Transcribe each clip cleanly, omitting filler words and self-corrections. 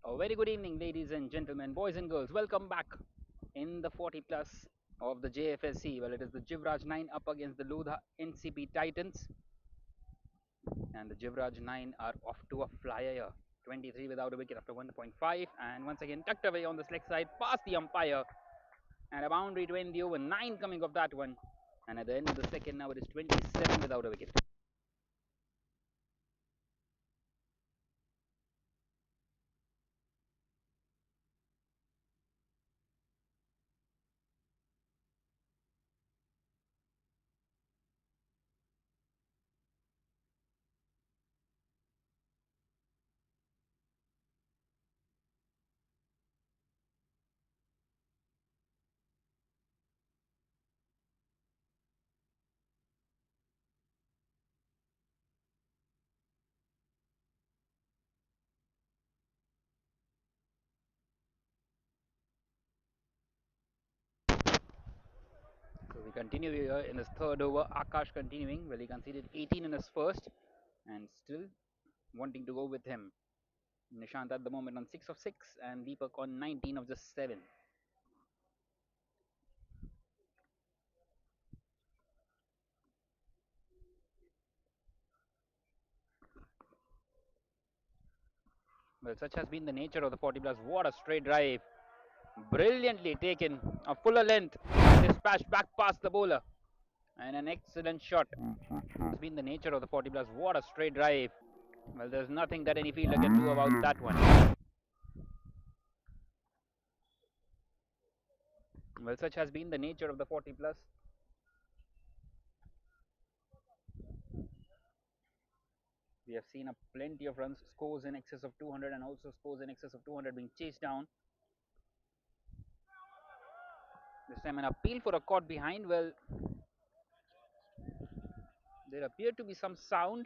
A very good evening, ladies and gentlemen, boys and girls. Welcome back in the 40 plus of the Jfsc. Well, it is the Jivraj 9 up against the Lodha Ncp Titans, and the Jivraj 9 are off to a flyer. 23 without a wicket after 1.5, and once again tucked away on the select side past the umpire, and a boundary to end the over. 9 coming off that one, and at the end of the second, now it is 27 without a wicket. So we continue here in his third over. Akash continuing. Well, he conceded 18 in his first, and still wanting to go with him. Nishant at the moment on 6 of 6 and Deepak on 19 of just 7. Well, such has been the nature of the 40 plus. What a straight drive. Brilliantly taken. A fuller length. Dispatched back past the bowler. And an excellent shot. Has been the nature of the 40 plus. What a straight drive. Well, there's nothing that any fielder can do about that one. Well, such has been the nature of the 40 plus. We have seen a plenty of runs, scores in excess of 200, and also scores in excess of 200 being chased down. This time an appeal for a caught behind. Well, there appeared to be some sound,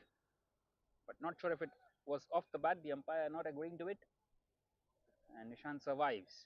but not sure if it was off the bat. The umpire not agreeing to it, and Nishant survives.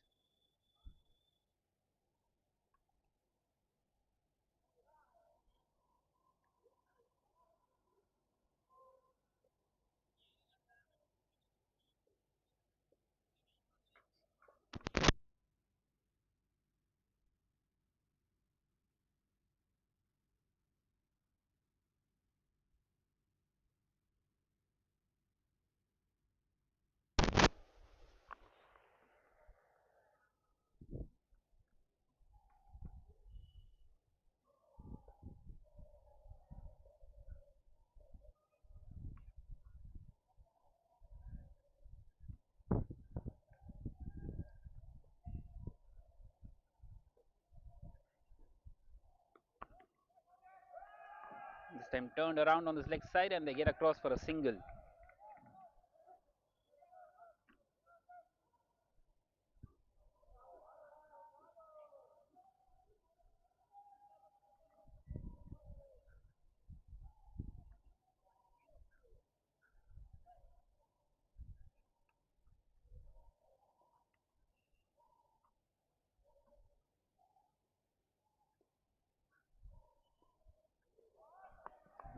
This time turned around on this leg side, and they get across for a single.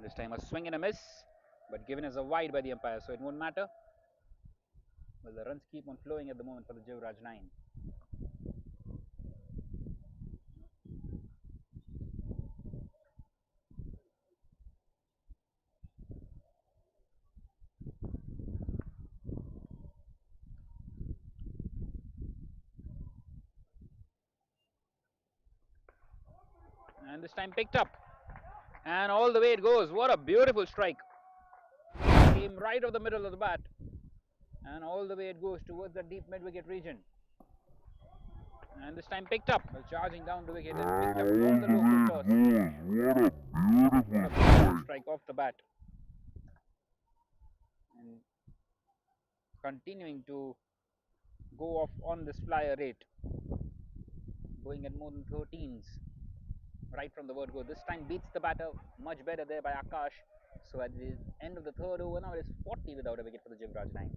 This time a swing and a miss, but given as a wide by the umpire, so it won't matter. Well, the runs keep on flowing at the moment for the Jivraj 9. And this time picked up, and all the way it goes. What a beautiful strike. Came right off the middle of the bat, and all the way it goes towards the deep mid wicket region. And this time picked up, charging down the wicket and picked up on the local toss. What a beautiful strike off the bat. And continuing to go off on this flyer rate, going at more than 13s right from the word go. This time beats the batter much better there by Akash. So at the end of the third over, now it is 40 without a wicket for the Jivraj 9.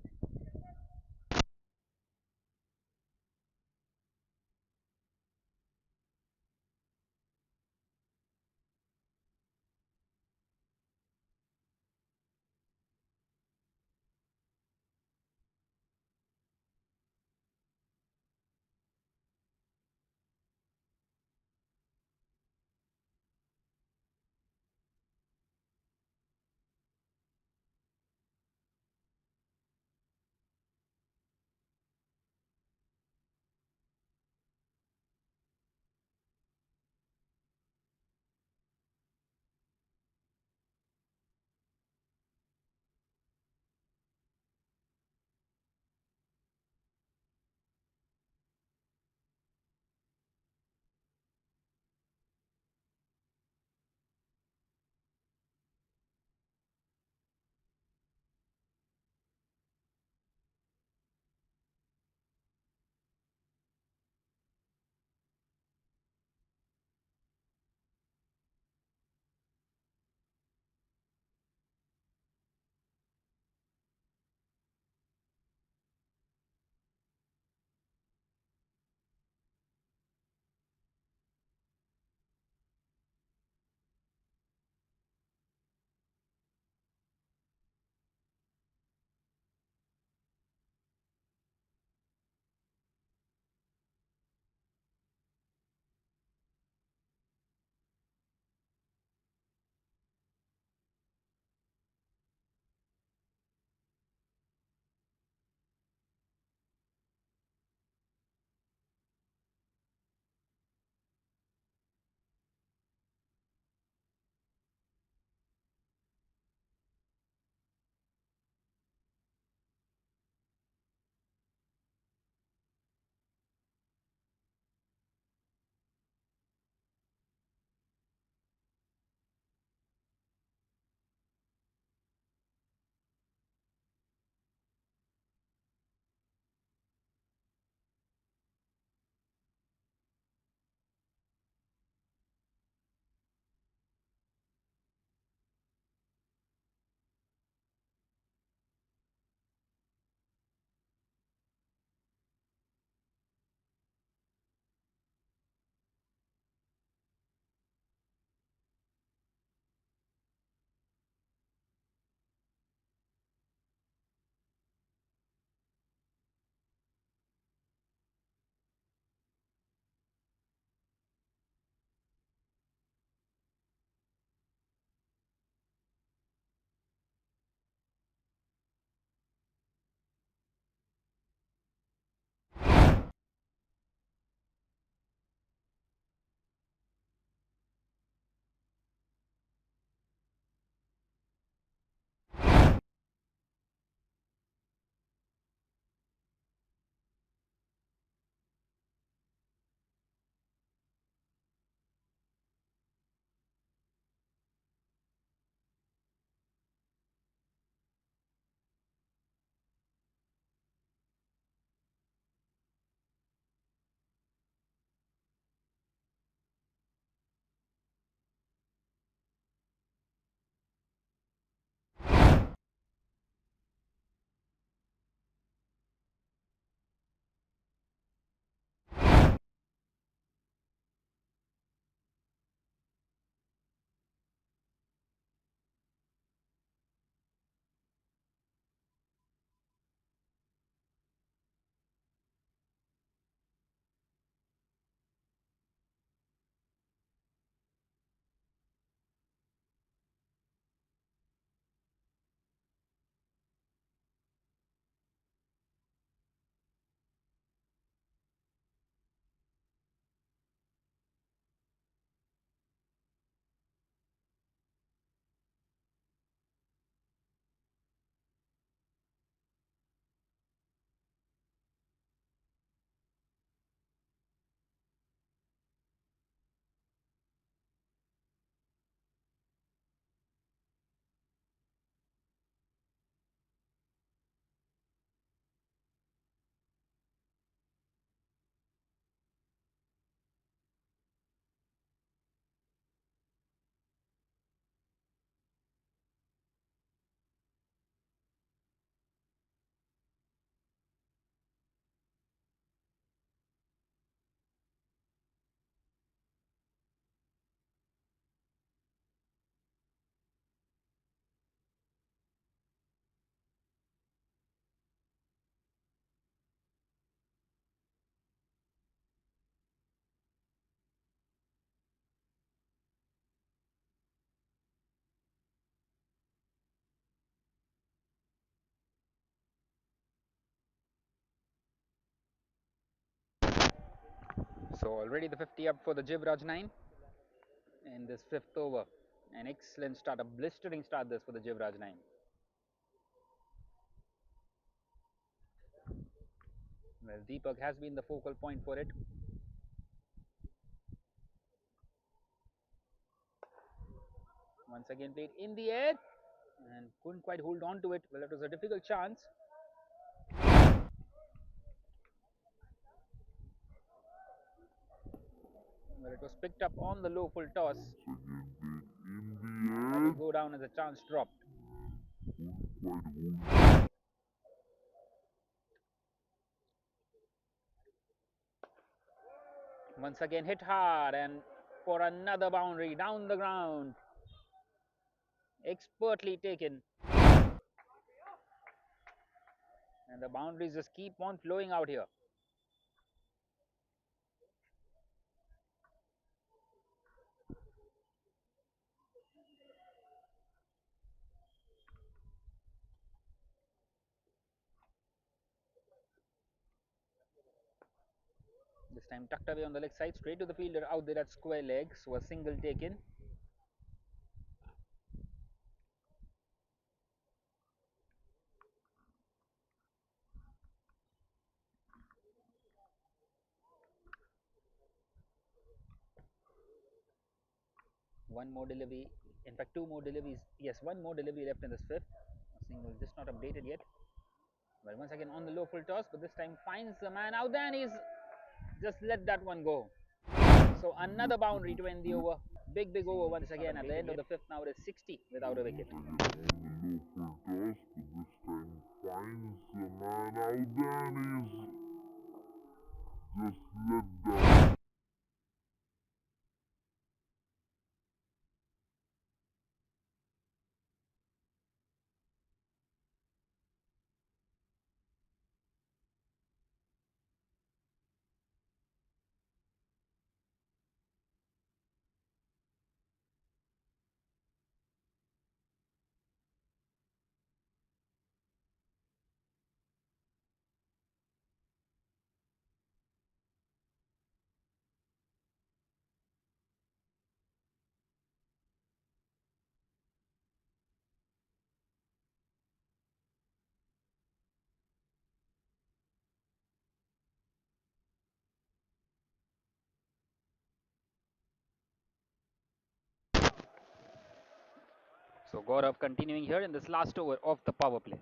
So already the 50 up for the Jivraj 9 in this fifth over. An excellent start, a blistering start this for the Jivraj 9. Well, Deepak has been the focal point for it. Once again played in the air and couldn't quite hold on to it. Well, it was a difficult chance. Well, it was picked up on the low full toss. That will go down as a chance dropped. Once again hit hard and for another boundary down the ground. Expertly taken. And the boundaries just keep on flowing out here. This time tucked away on the leg side, straight to the fielder out there at square leg. So a single taken. One more delivery. In fact, two more deliveries. Yes, one more delivery left in this fifth. A single just not updated yet. Well, once again on the low full toss, but this time finds the man out there and he's just let that one go. So another boundary to end the over. Big over once again at the end of the fifth. Now it is 60 without a wicket. So Gaurav continuing here in this last over of the power play.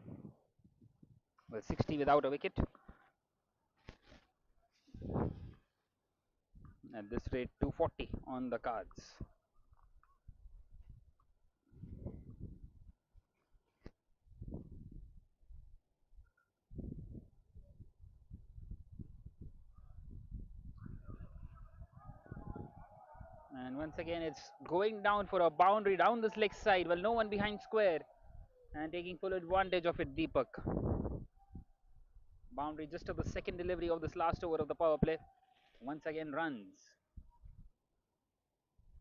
Well, 60 without a wicket. At this rate, 240 on the cards. And once again, it's going down for a boundary down this leg side. Well, no one behind square. And taking full advantage of it, Deepak. Boundary just of the second delivery of this last over of the power play. Once again, runs.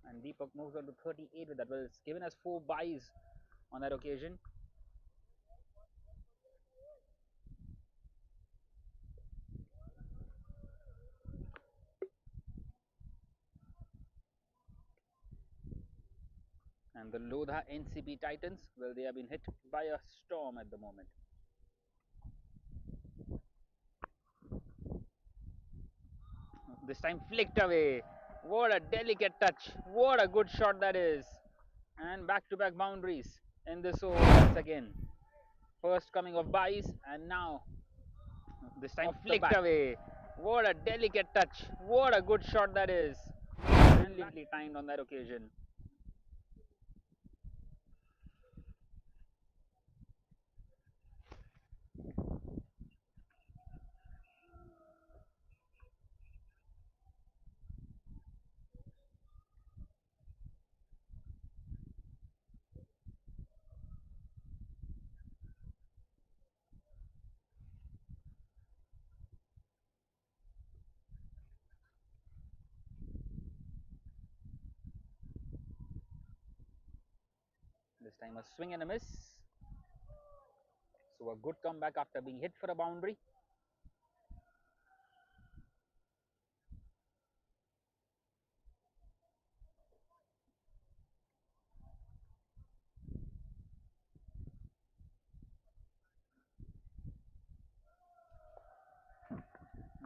And Deepak moves on to 38 with that. Well, it's given us 4 byes on that occasion. And the Lodha Ncp Titans, well, they have been hit by a storm at the moment. This time flicked away. What a delicate touch. What a good shot that is. And back-to-back boundaries in this over once again. First coming of byes and now this time flicked away. What a delicate touch. What a good shot that is. Brilliantly timed on that occasion. This time a swing and a miss. So a good comeback after being hit for a boundary.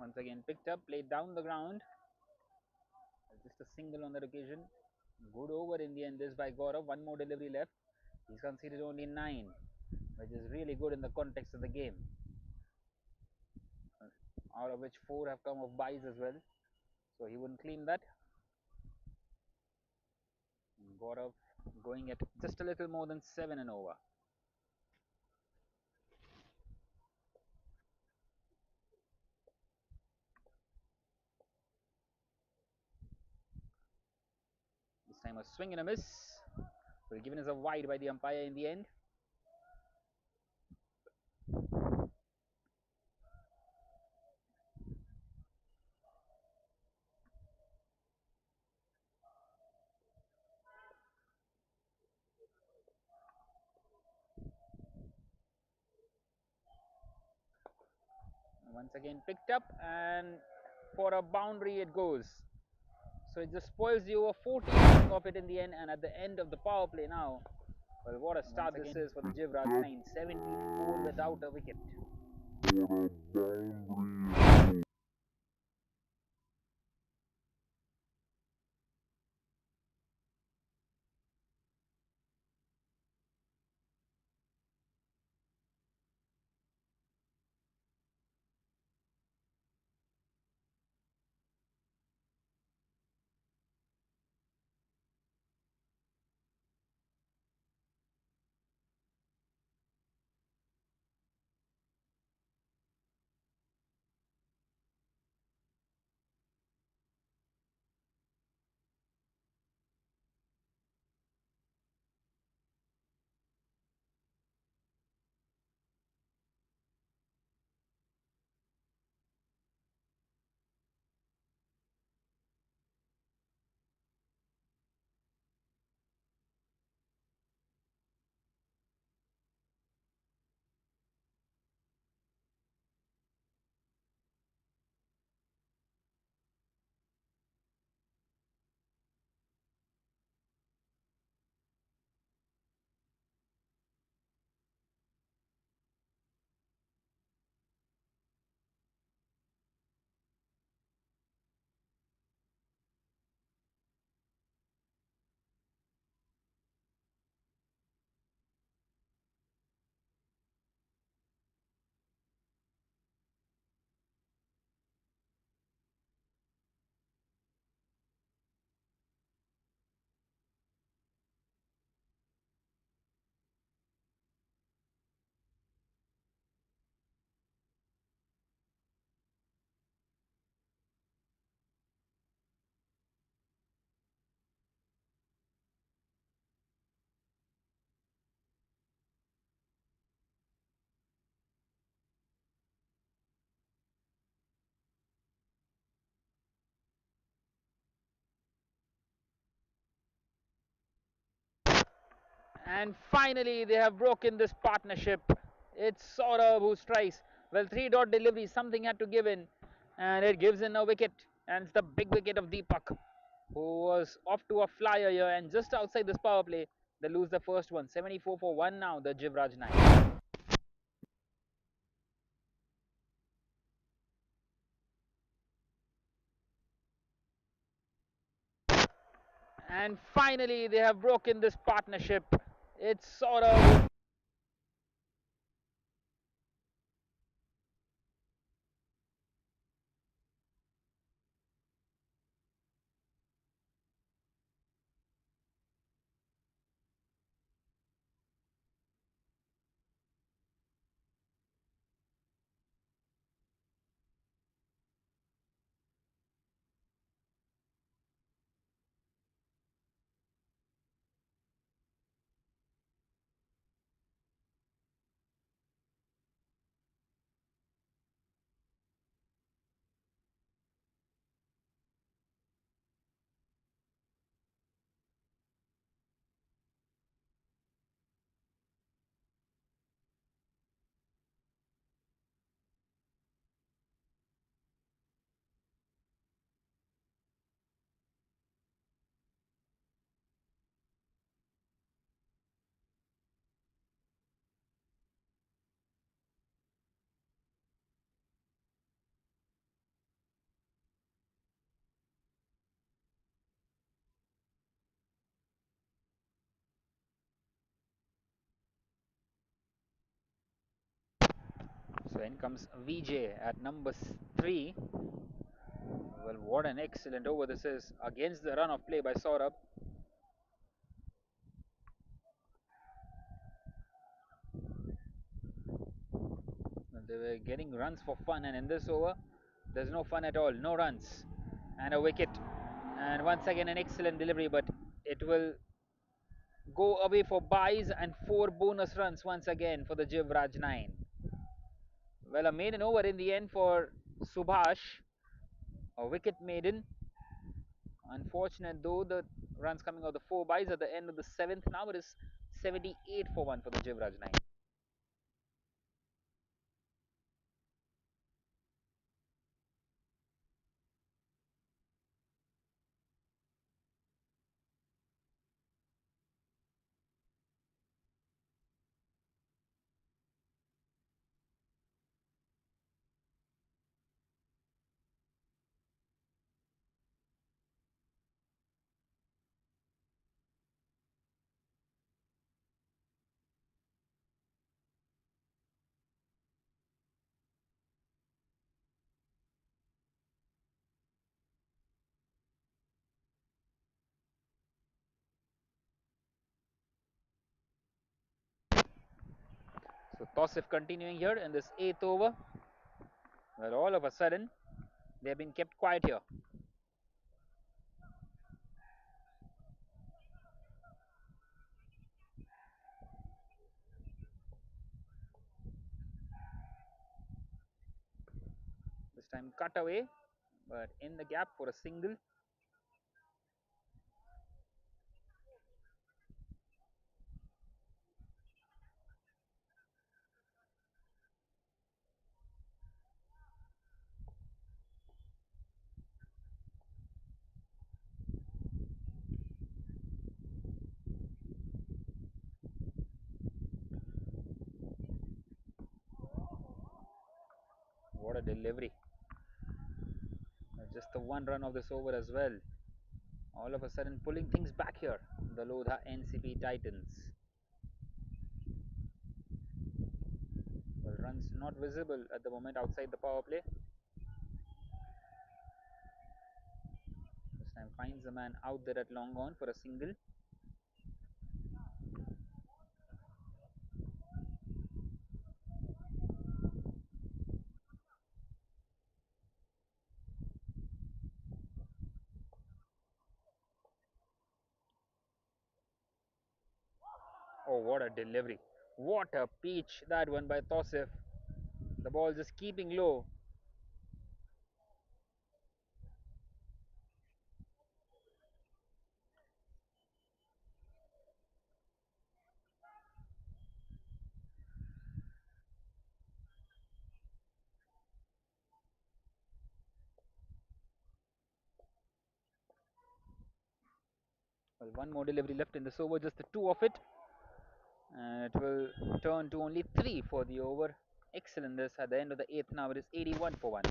Once again picked up, played down the ground. Just a single on that occasion. Good over in the end, this by Gaurav. One more delivery left. He's conceded only 9, which is really good in the context of the game. Out of which 4 have come off buys as well. So he wouldn't claim that. Gaurav going at just a little more than 7 and over. This time a swing and a miss. But given as a wide by the umpire in the end. Once again picked up, and for a boundary it goes. So it just spoils you a 14 of it in the end, and at the end of the power play now. Well, what a start this is for the Jivraj 9, 74 without a wicket. And finally, they have broken this partnership. It's Saurabh who strikes. Well, 3 dot delivery, something had to give in, and it gives in a wicket. And it's the big wicket of Deepak, who was off to a flyer here. And just outside this power play, they lose the first one. 74 for 1 now, the Jivraj 9. And finally, they have broken this partnership. It's Saurabh. So in comes VJ at number 3. Well, what an excellent over this is against the run of play by Saurabh. Well, they were getting runs for fun, and in this over, there's no fun at all. No runs, and a wicket. And once again, an excellent delivery, but it will go away for buys and 4 bonus runs once again for the Jivraj 9. Well, a maiden over in the end for Subhash, a wicket maiden. Unfortunate though, the runs coming out the 4 buys at the end of the 7th. Now it is 78 for 1 for the Jivraj 9. So Tosif continuing here in this 8th over. Well, all of a sudden, they have been kept quiet here. This time cut away, but in the gap for a single. What a delivery. Just the 1 run of this over as well. All of a sudden pulling things back here. The Lodha Ncp Titans. Well, runs not visible at the moment outside the power play. This time finds the man out there at long on for a single. Oh, what a delivery. What a peach that one by Tosif. The ball just keeping low. Well, one more delivery left in this over, just the 2 of it. And it will turn to only 3 for the over. Excellent this at the end of the 8th. Now it is 81 for 1.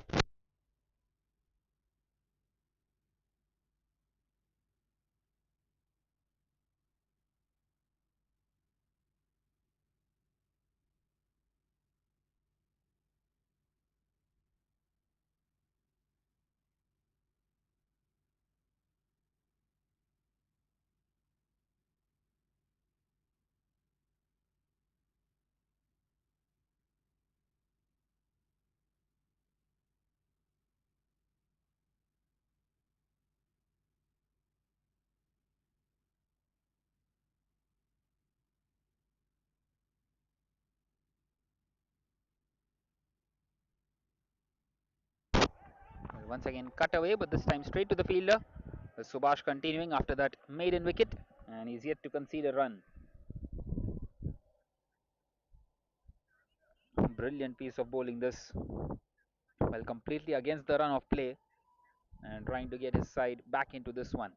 Well, once again cut away, but this time straight to the fielder. Subhash continuing after that maiden wicket, and he's yet to concede a run. Brilliant piece of bowling this. Well, completely against the run of play and trying to get his side back into this one.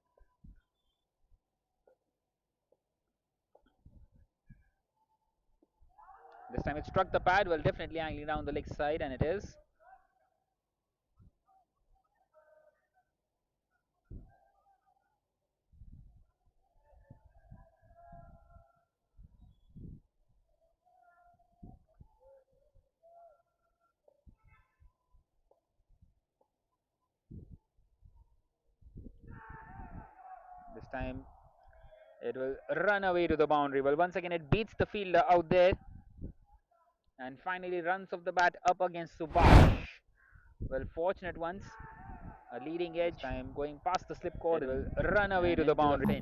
This time it struck the pad, well, definitely angling down the leg side, and it is. time it will run away to the boundary. Well, once again, it beats the fielder out there and finally runs off the bat up against Subhash. Well, fortunate ones. A leading edge time going past the slip cord. It will run away to the boundary.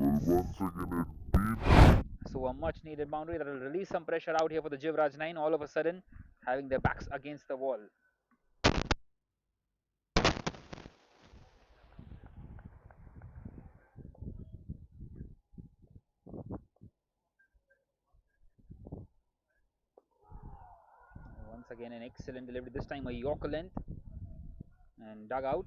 So a much needed boundary that will release some pressure out here for the Jivraj 9, all of a sudden having their backs against the wall. Once again an excellent delivery, this time a Yorker length and dug out.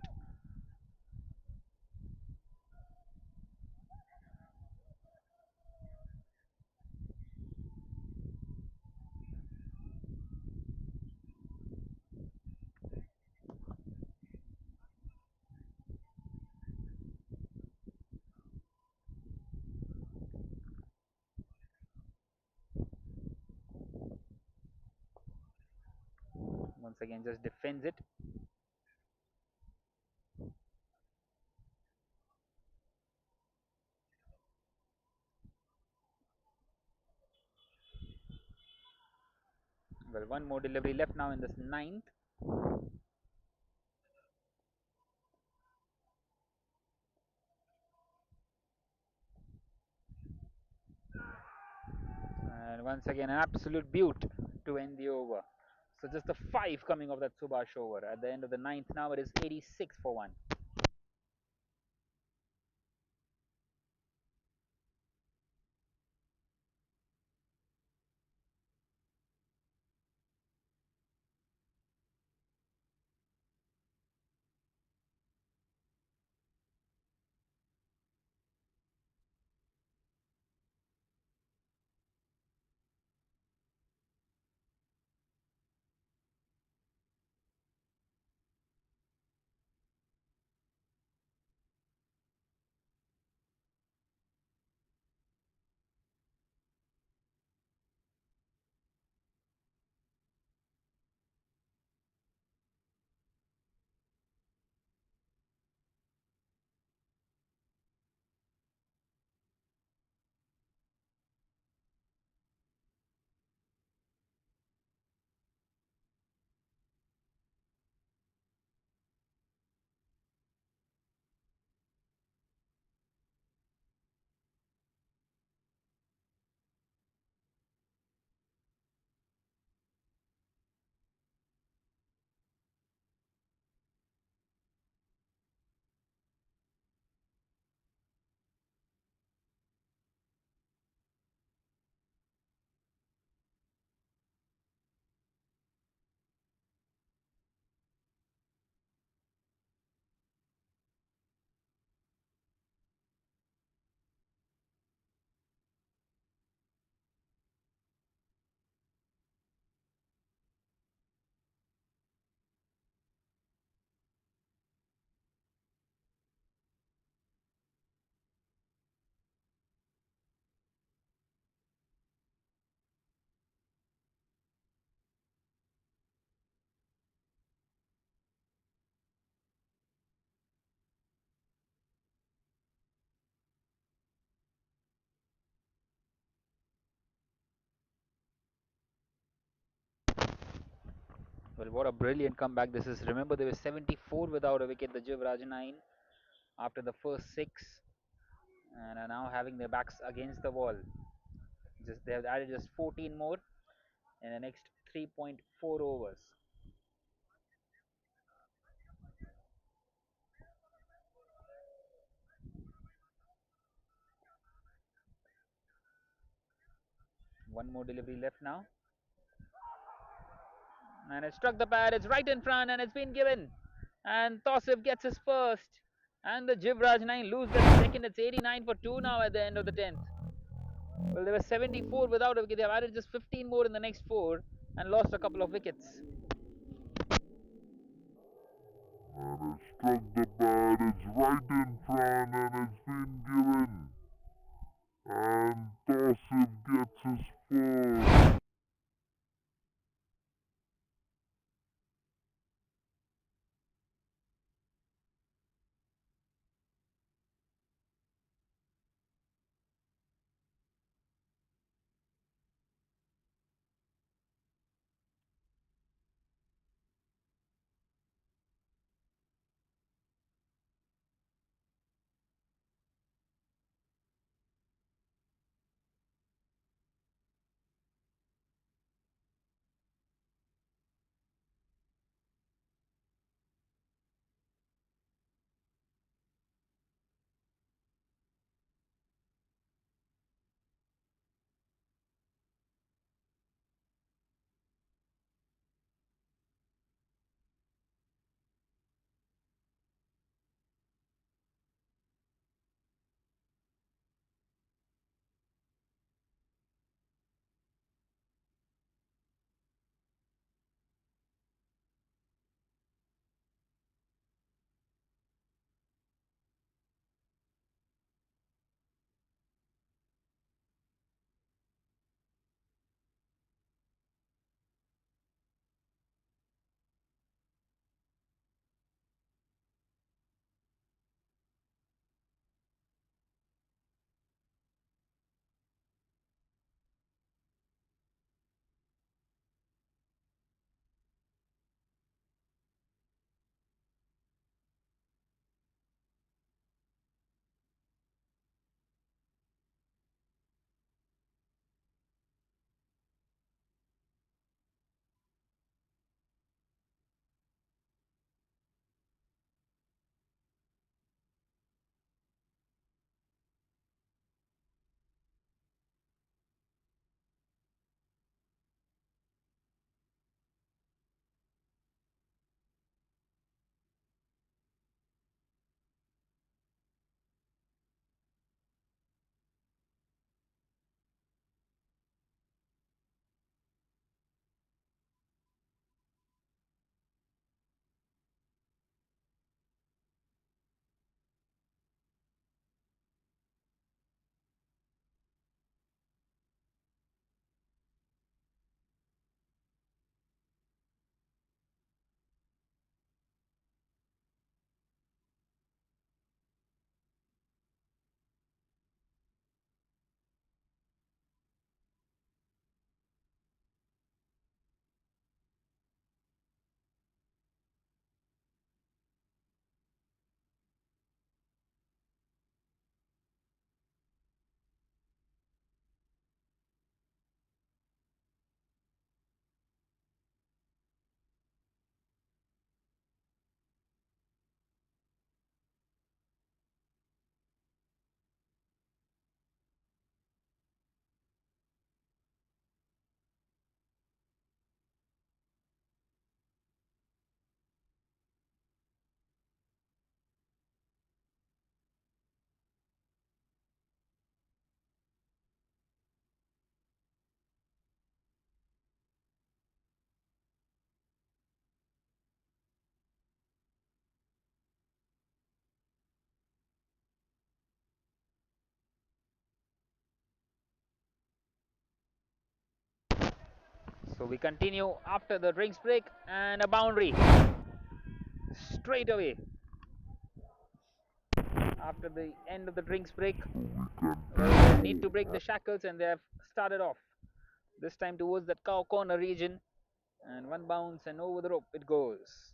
Once again just defends it. Well, one more delivery left now in this ninth. And once again an absolute beaut to end the over. So just the 5 coming off that Subhash over. At the end of the ninth now it is 86 for 1. Well, what a brilliant comeback this is. Remember, they were 74 without a wicket, the Jivraj 9, after the first 6, and are now having their backs against the wall. Just they have added just 14 more in the next 3.4 overs. One more delivery left now, and it struck the pad. It's right in front, and it's been given. And Tosif gets his first, and the Jivraj 9 lose their second. It's 89 for 2 now at the end of the 10th. Well, they were 74 without a wicket. They have added just 15 more in the next 4 and lost a couple of wickets. And it struck the bat, it's right in front and it's been given. And Tosif gets his first. So we continue after the drinks break and a boundary straight away after the end of the drinks break. Well, they need to break the shackles and they have started off this time towards that cow corner region, and one bounce and over the rope it goes.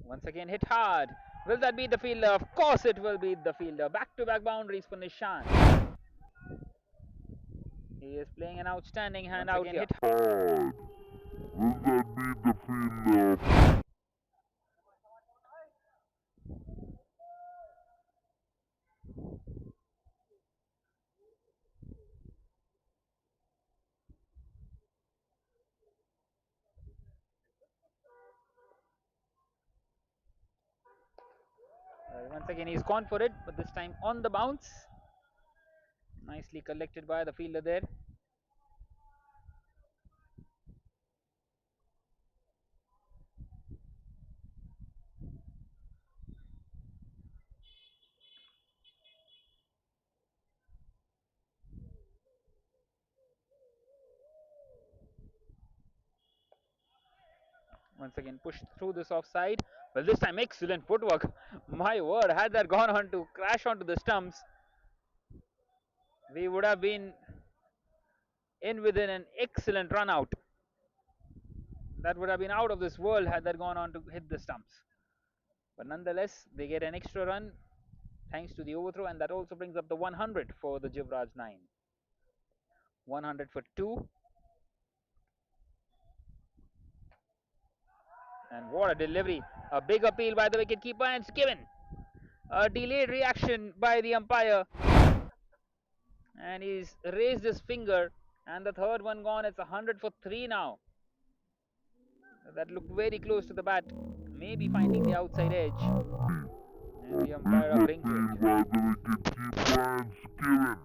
Once again hit hard. Will that be the fielder? Of course it will be the fielder. Back-to-back boundaries for Nishan. He is playing an outstanding hand out here. Hard. Will that be the fielder? Once again he's gone for it, but this time on the bounce. Nicely collected by the fielder there. Once again pushed through this offside. Well, this time excellent footwork. My word, had that gone on to crash onto the stumps, we would have been in within an excellent run out. That would have been out of this world had that gone on to hit the stumps. But nonetheless, they get an extra run thanks to the overthrow, and that also brings up the 100 for the Jivraj 9. 100 for 2. And what a delivery. A big appeal by the wicketkeeper, and it's given. A delayed reaction by the umpire. And he's raised his finger, and the third one gone. It's 100 for 3 now. That looked very close to the bat, maybe finding the outside edge. And the umpire agreeing to it. By the wicketkeeper and given.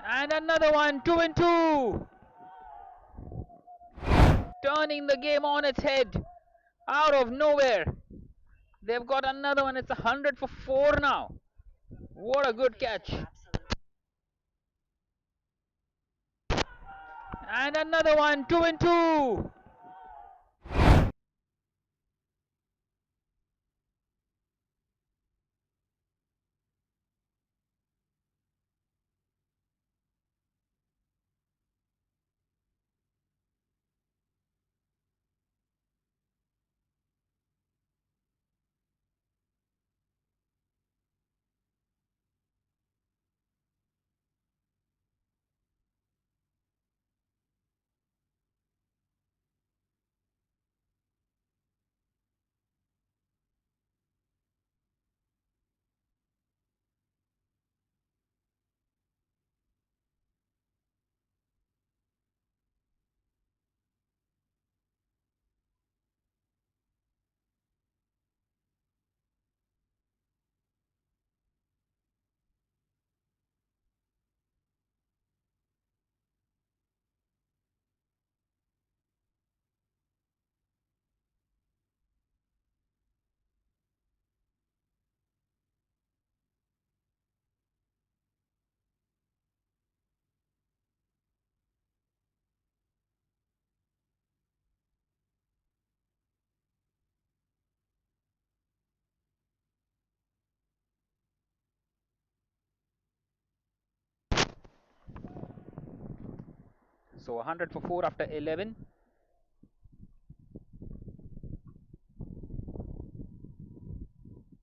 And another one, 2 and 2. Turning the game on its head out of nowhere. They've got another one. It's 100 for 4 now. What a good catch. And another one, 2 and 2. So 100 for 4 after 11.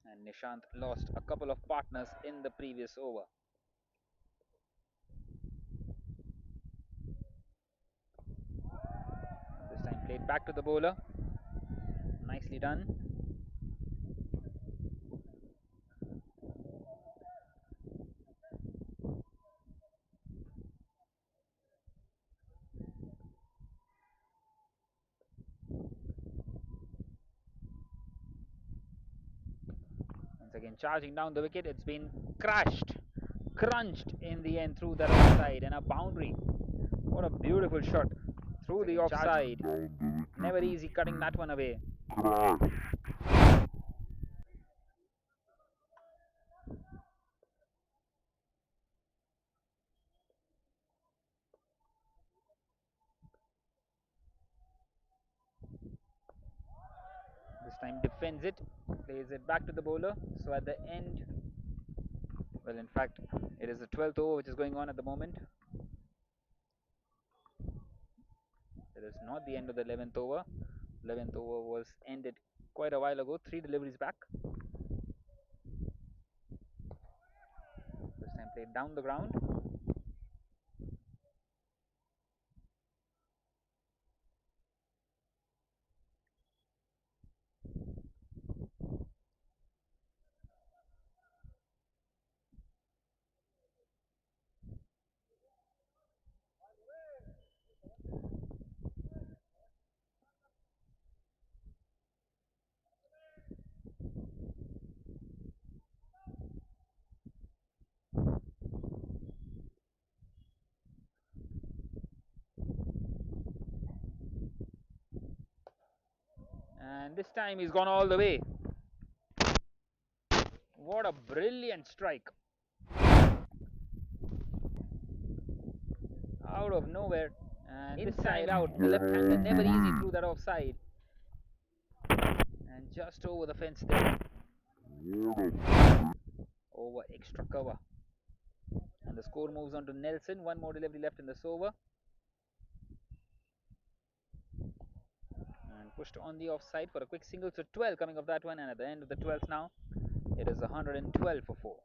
And Nishant lost a couple of partners in the previous over. This time played back to the bowler. Nicely done. Once again charging down the wicket. It's been crunched in the end through that offside and a boundary. What a beautiful shot through the offside. Never easy cutting that one away. Crashed. This time defends it, plays it back to the bowler. So at the end, well, in fact, it is the 12th over which is going on at the moment. It is not the end of the 11th over. 11th over was ended quite a while ago. 3 deliveries back. This time played down the ground. And this time he's gone all the way. What a brilliant strike. Out of nowhere. And inside out. The left hander never easy through that offside. And just over the fence there. Over extra cover. And the score moves on to Nelson. One more delivery left in this over. And pushed on the offside for a quick single. So 12 coming off that one. And at the end of the 12th now, it is 112 for 4.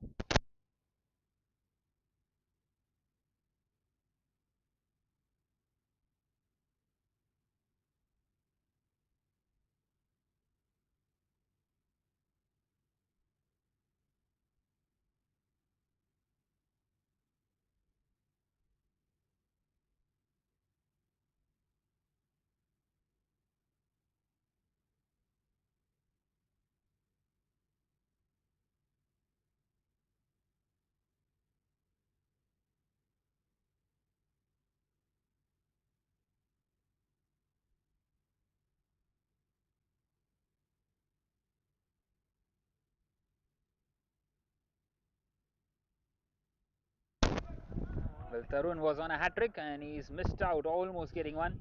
Well, Tarun was on a hat trick and he's missed out, almost getting one.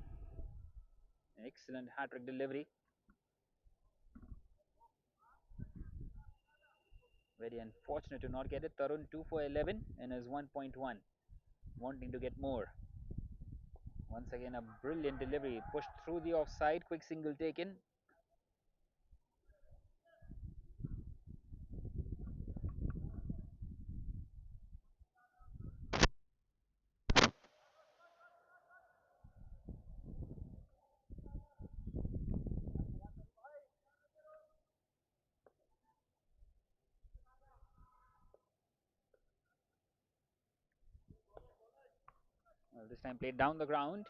Excellent hat trick delivery. Very unfortunate to not get it. Tarun 2 for 11 in his 1.1. Wanting to get more. Once again, a brilliant delivery. Pushed through the offside. Quick single taken. Well, this time played down the ground.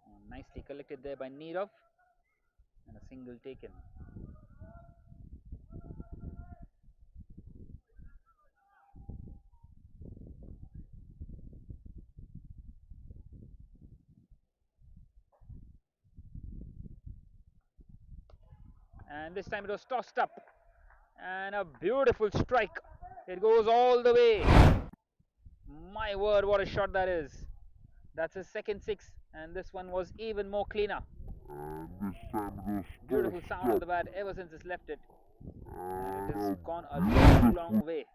And nicely collected there by Nirav. And a single taken. And this time it was tossed up. And a beautiful strike. It goes all the way. My word, what a shot that is. That's his second six. And this one was even more cleaner. And this time it was Beautiful tossed sound of up. the bat ever since it's left it. And it And has a gone a beautiful long way.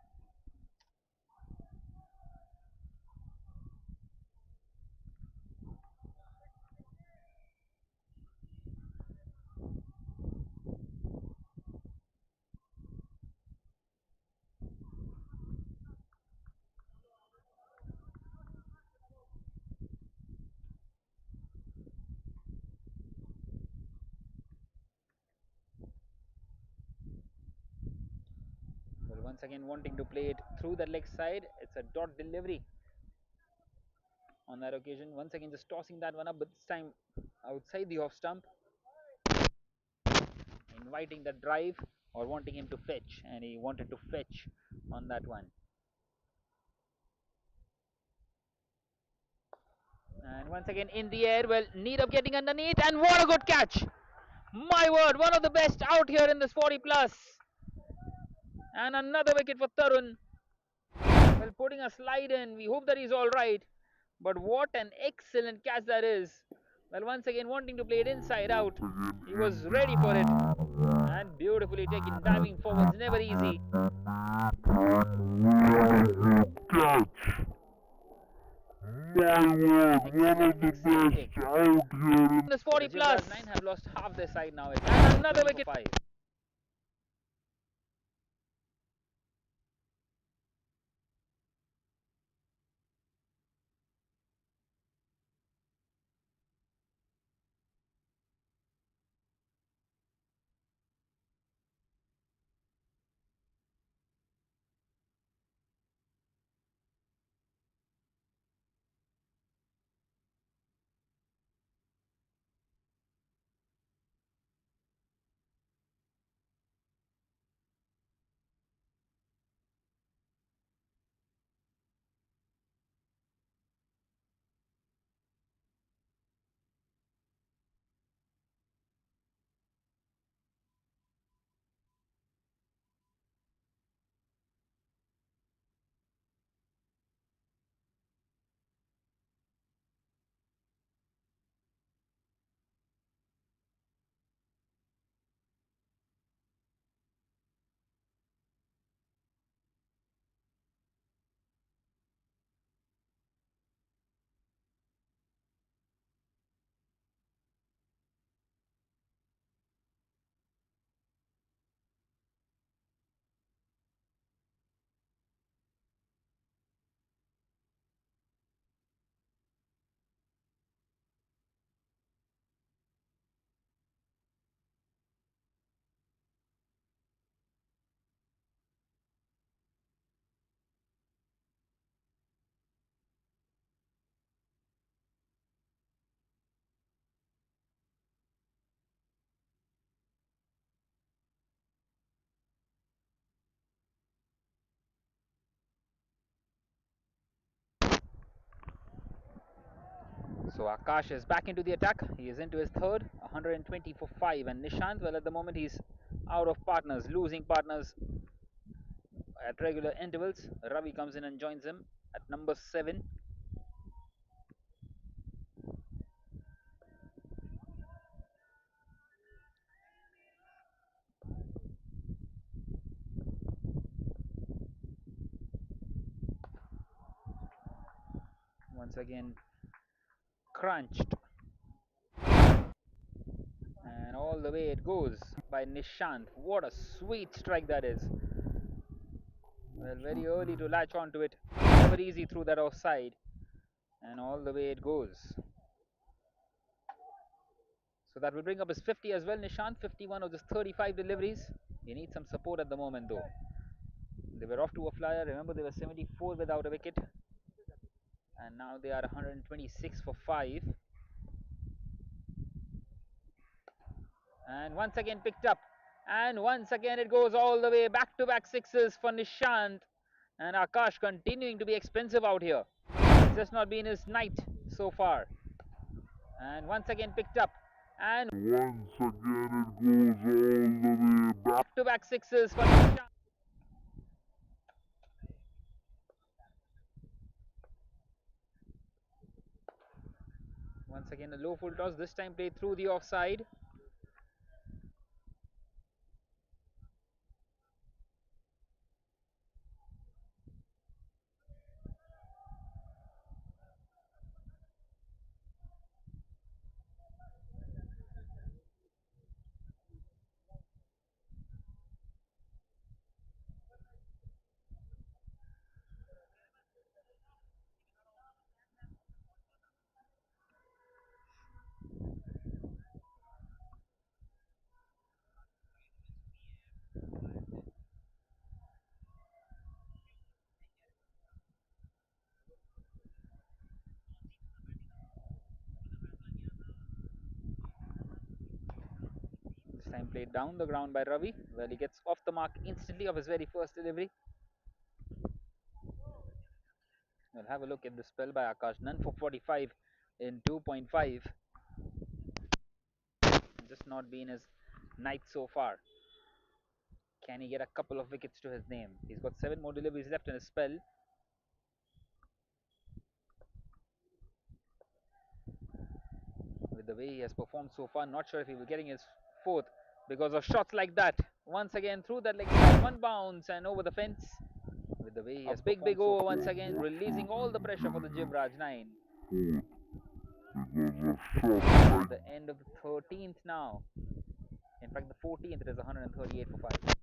once again wanting to play it through the leg side. It's a dot delivery on that occasion. Once again just tossing that one up, but this time outside the off stump, inviting the drive or wanting him to fetch, and he wanted to fetch on that one. And once again in the air, well, need of getting underneath, and what a good catch! My word, one of the best out here in this 40 plus. And another wicket for Tarun. Well, putting a slide in, we hope that he's alright. But what an excellent catch that is. Well, once again wanting to play it inside out. He was ready for it. And beautifully taken, diving forwards, never easy. Catch! My word, one of the best out here. This 40 plus. 9 have lost half their side now. And another wicket. 5. So Akash is back into the attack. He is into his third, 120 for 5. And Nishant, well, at the moment he's out of partners, losing partners at regular intervals. Ravi comes in and joins him at number 7. Once again crunched. And all the way it goes by Nishant. What a sweet strike that is. Well, very early to latch onto it. Never easy through that offside. And all the way it goes. So that will bring up his 50 as well. Nishant, 51 of his 35 deliveries. He needs some support at the moment though. They were off to a flyer. Remember, they were 74 without a wicket. And now they are 126 for 5. And once again picked up. And once again it goes all the way. Back to back sixes for Nishant. And Akash continuing to be expensive out here. It's just not been his night so far. And once again picked up. And once again it goes all the way back to back sixes for Nishant. Once again a low full toss, this time played through the offside. played down the ground by Ravi. Well, he gets off the mark instantly of his very first delivery. We'll have a look at the spell by Akash. None for 45 in 2.5. Just not been his night so far. Can he get a couple of wickets to his name? He's got 7 more deliveries left in his spell. With the way he has performed so far, not sure if he will getting his fourth because of shots like that. Once again through that leg side, one bounce and over the fence. With the way he has big performed so over far. once again, releasing all the pressure for the Jivraj 9. Fourth, because a shot At like the end of the 13th now. In fact, the 14th it is 138 for 5.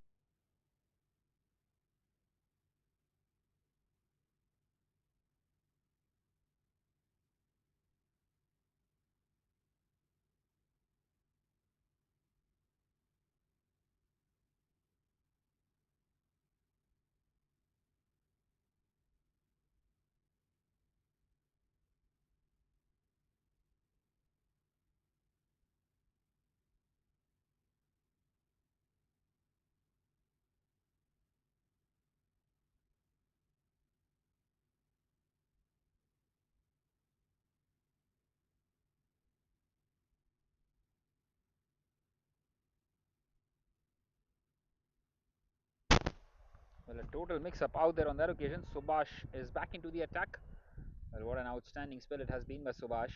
Well, a total mix-up out there on that occasion. Subhash is back into the attack. Well, what an outstanding spell it has been by Subhash.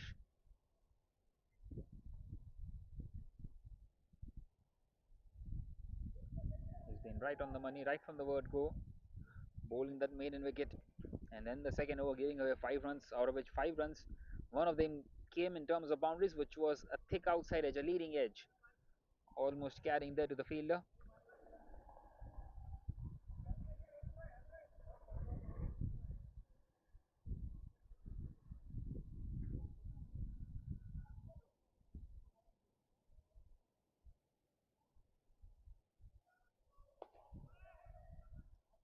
He's been right on the money, right from the word go, bowling that maiden wicket, and then the second over giving away 5 runs, out of which 5 runs, one of them came in terms of boundaries, which was a thick outside edge, a leading edge, almost carrying there to the fielder.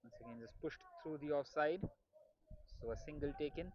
Once again, just pushed through the offside, so a single taken.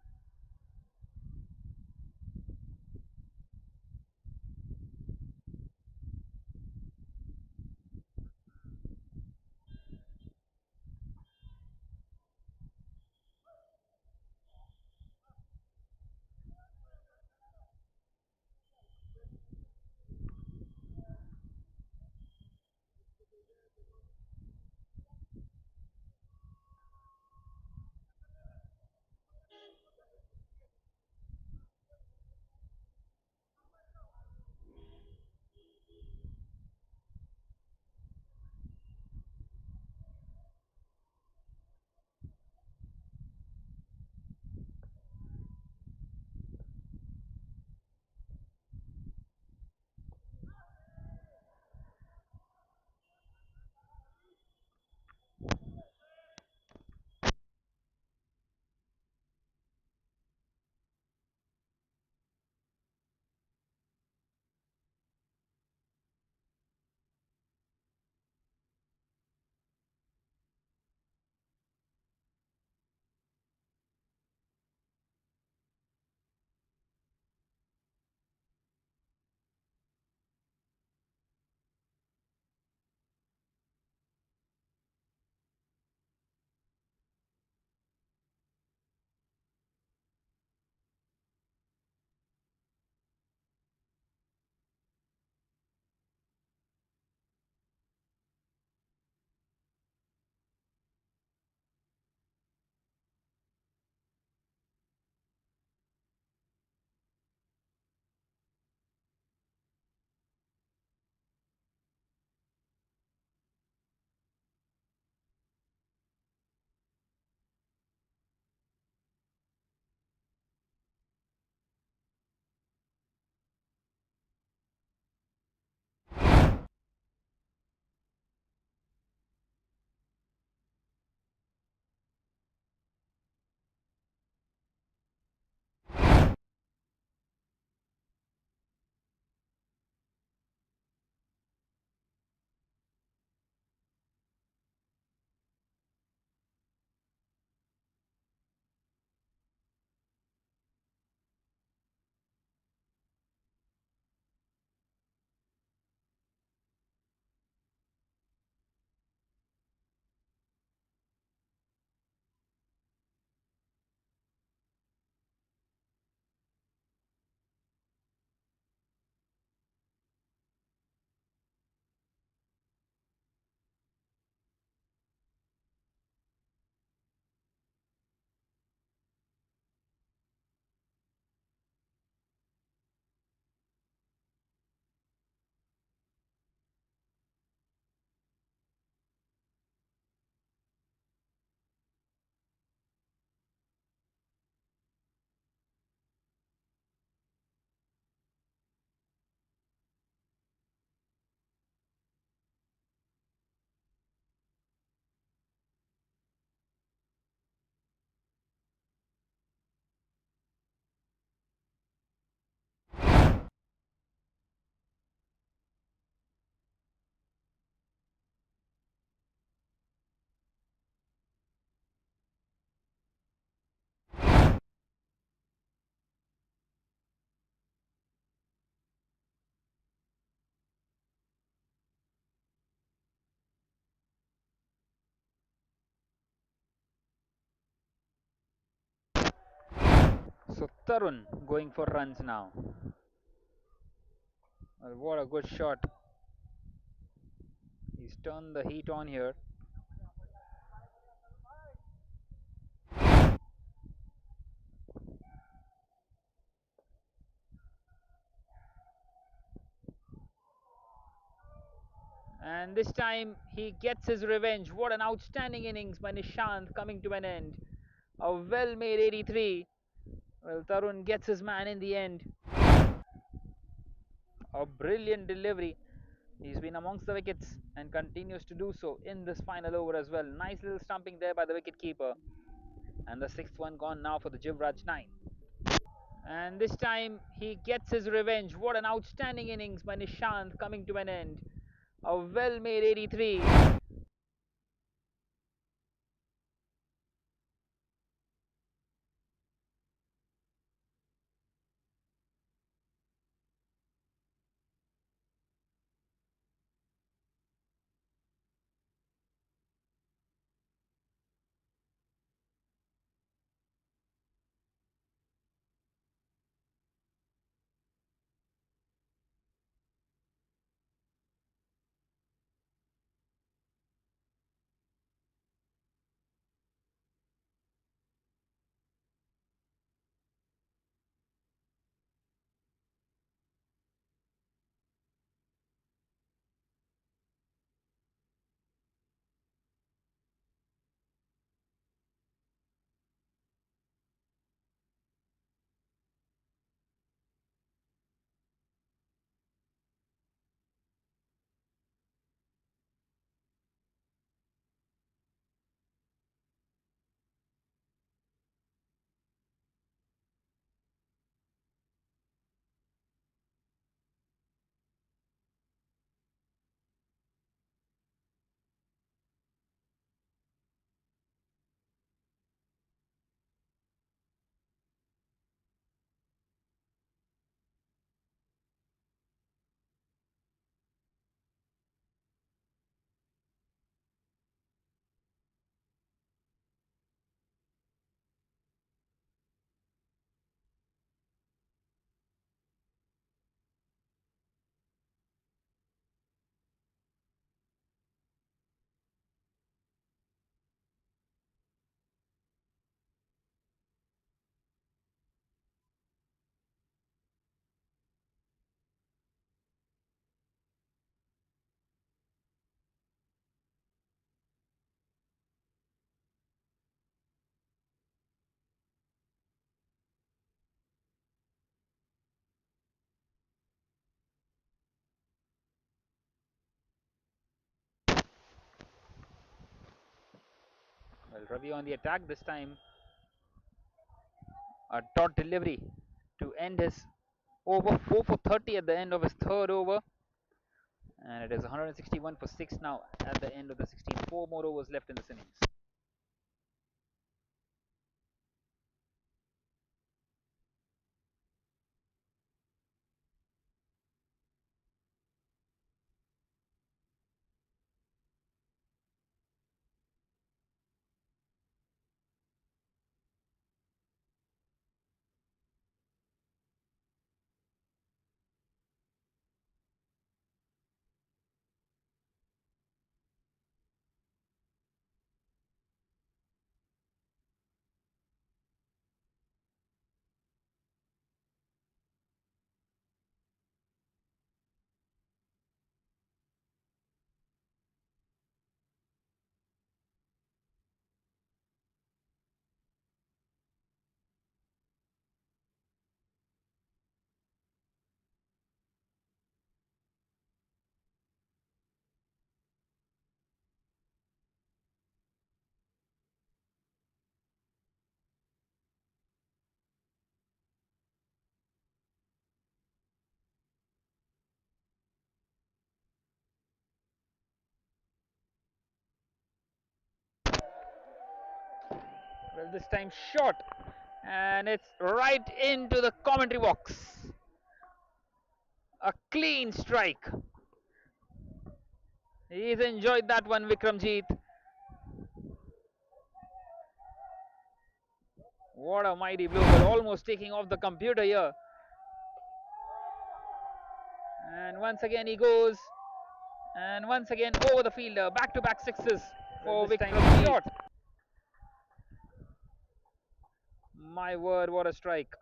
So Tarun going for runs now. Well, what a good shot. He's turned the heat on here. And this time he gets his revenge. What an outstanding innings by Nishant, coming to an end. A well made 83. Well, Tarun gets his man in the end. A brilliant delivery. He's been amongst the wickets and continues to do so in this final over as well. Nice little stumping there by the wicket keeper. And the sixth one gone now for the Jivraj 9. And this time he gets his revenge. What an outstanding innings by Nishant, coming to an end. A well made 83. Well, Ravi on the attack this time. A dot delivery to end his over 4 for 30 at the end of his third over. And it is 161 for 6 now at the end of the 16. 4 more overs left in this innings. Well, this time short. And it's right into the commentary box. A clean strike. He's enjoyed that one, Vikramjeet. What a mighty blow ball, almost taking off the computer here. And once again he goes, and once again over the fielder. Back-to-back sixes for Vikram shot. My word, what a strike.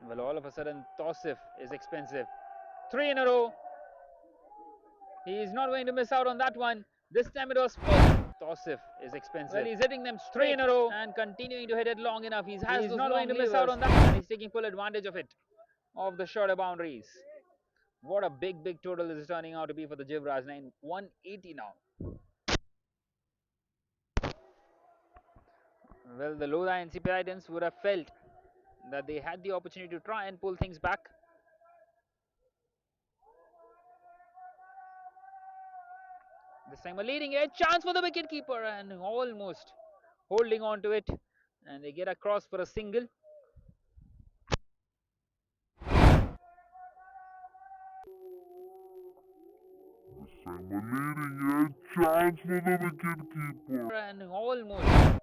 Well, all of a sudden, Tausif is expensive. Three in a row. He is not going to miss out on that one. This time it was full. Tausif is expensive. Well, he's hitting them straight in a row and continuing to hit it long enough. He's not going to miss out on that, and he's taking full advantage of it, of the shorter boundaries. What a big total this is turning out to be for the Jivraj 9. 180 now. Well, the Lodha Ncp Titans would have felt that they had the opportunity to try and pull things back. This time a leading edge chance for the wicketkeeper and almost holding on to it, and they get across for a single. This time a leading edge chance for the wicketkeeper. And almost.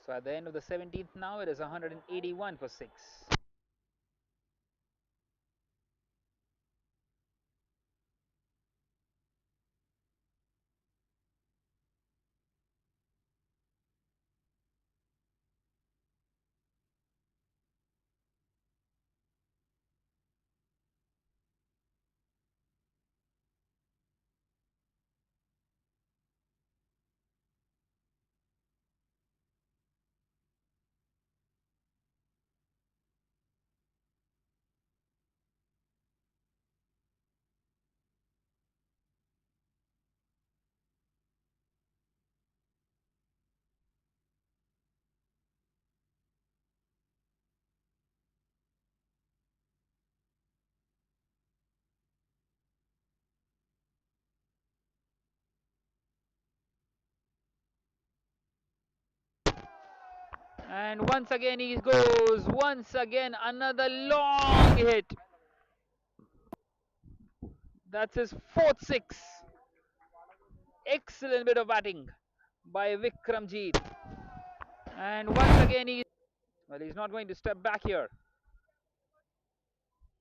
So at the end of the 17th now, it is 181 for 6. And once again he goes. Once again another long hit. That's his fourth six. Excellent bit of batting by Vikramjeet. And once again he's not going to step back here.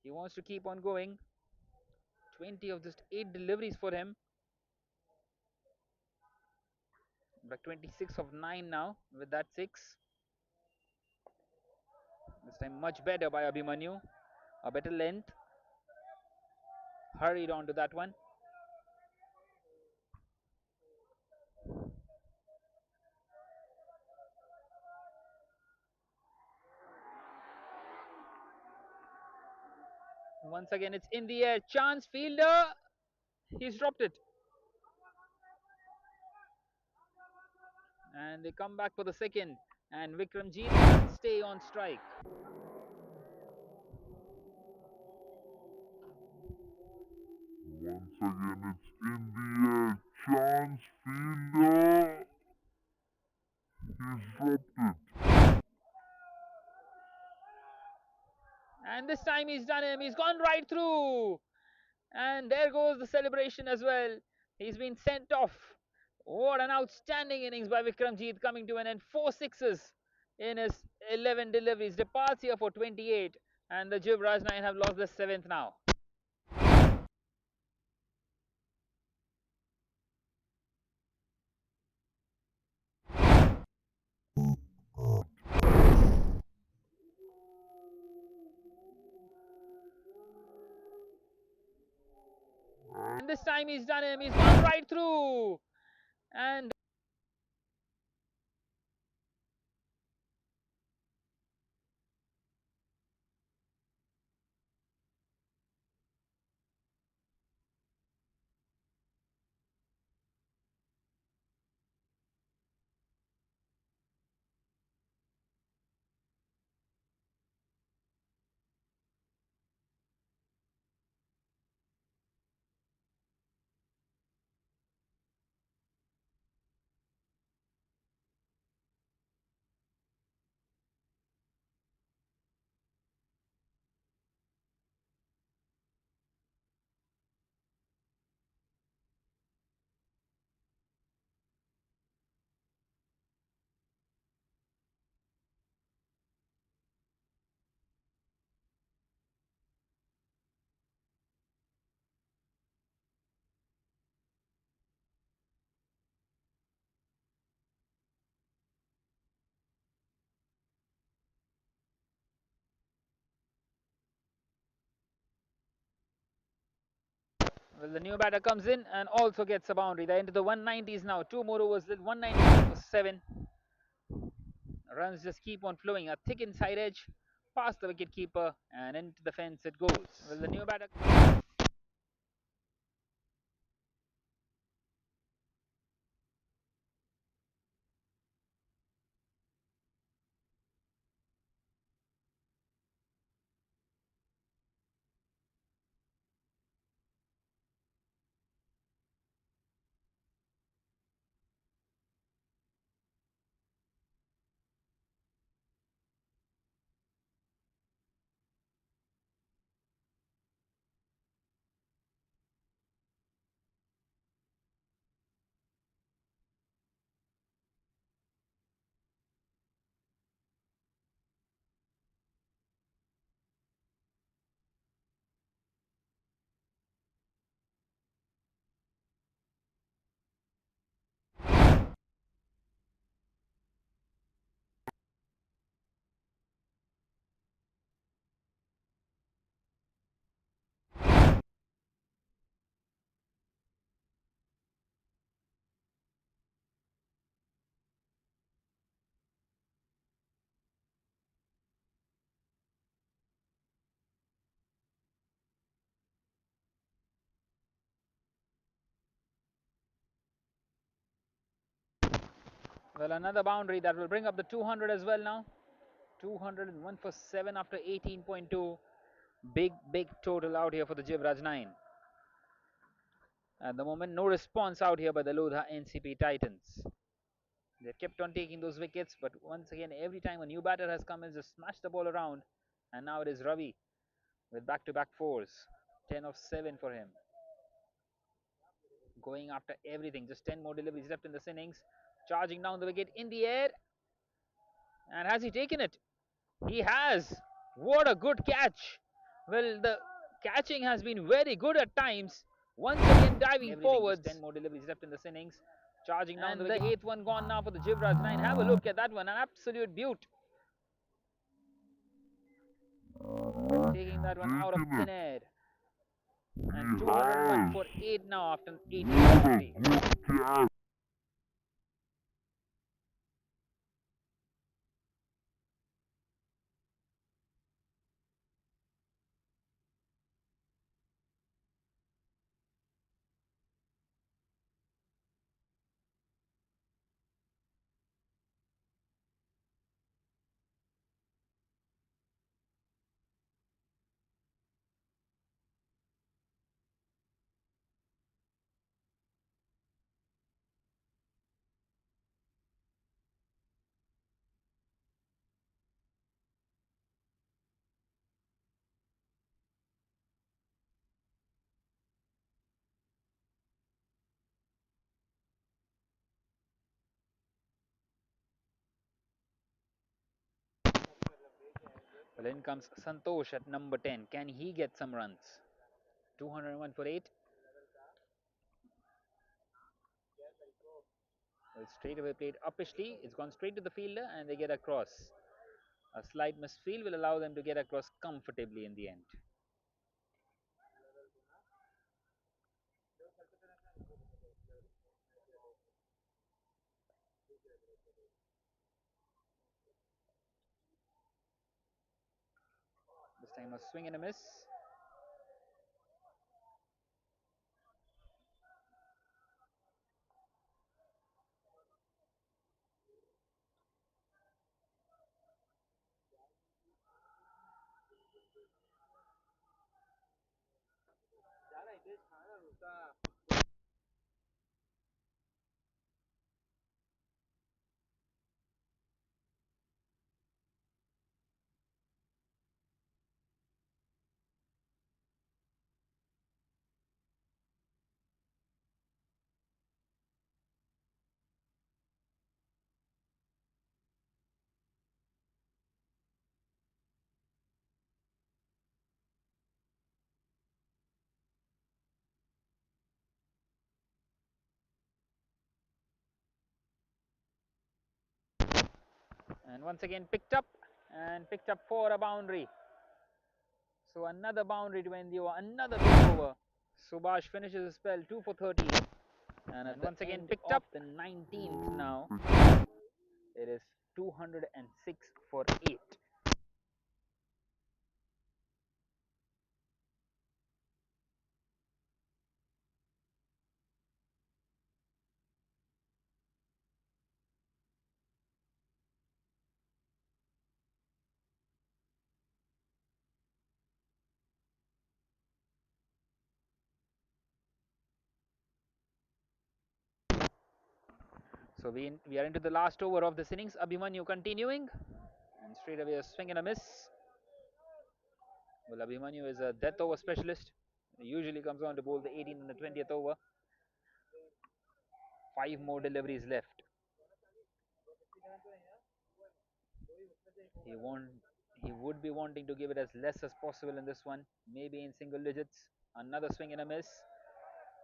He wants to keep on going. 20 of just 8 deliveries for him. But 26 of 9 now with that 6. This time much better by Abhimanyu. A better length. Hurried on to that one. Once again it's in the air. Chance fielder. He's dropped it. And they come back for the second. And Vikramjeet will stay on strike. Once again it's in the air. Chance fielder. He's dropped it. And this time he's done him. He's gone right through. And there goes the celebration as well. He's been sent off. What an outstanding innings by Vikramjeet, coming to an end. 4 sixes in his 11 deliveries. Departs here for 28. And the Jivraj 9 have lost the 7th now. this time he's done him. He's gone right through. And well, the new batter comes in and also gets a boundary. They're into the 190s now. Two more overs, 190 for 7. Runs just keep on flowing. A thick inside edge, past the wicket keeper, and into the fence it goes. Well, the new batter. Well, another boundary that will bring up the 200 as well now. 201 for 7 after 18.2. Big total out here for the Jivraj 9. At the moment, no response out here by the Lodha Ncp Titans. They've kept on taking those wickets, but once again, every time a new batter has come in, just smashed the ball around. And now it is Ravi with back-to-back fours. 10 of 7 for him. Going after everything. Just 10 more deliveries left in this innings. Charging down the wicket in the air. And has he taken it? He has. What a good catch. Well, the catching has been very good at times. Once again, diving forwards. Just 10 more deliveries left in this innings. Charging down the wicket. The 8th one gone now for the Jivraj 9. Have a look at that one. An absolute beaut. Taking that one out of thin air. And 201 for 8 now after 18. Well, in comes Santosh at number 10. Can he get some runs? 201 for 8. Well, straight away played uppishly. It's gone straight to the fielder and they get across. A slight misfield will allow them to get across comfortably in the end. This time a swing and a miss. And once again picked up for a boundary. So another boundary to end the over, another big over. Subhash finishes his spell 2 for 30. And at once again picked up the 19th now. It is 206 for 8. So we are into the last over of this innings. Abhimanyu continuing. And straight away a swing and a miss. Well, Abhimanyu is a death over specialist. He usually comes on to bowl the 18th and the 20th over. 5 more deliveries left. He won't. He would be wanting to give it as less as possible in this one, maybe in single digits. Another swing and a miss.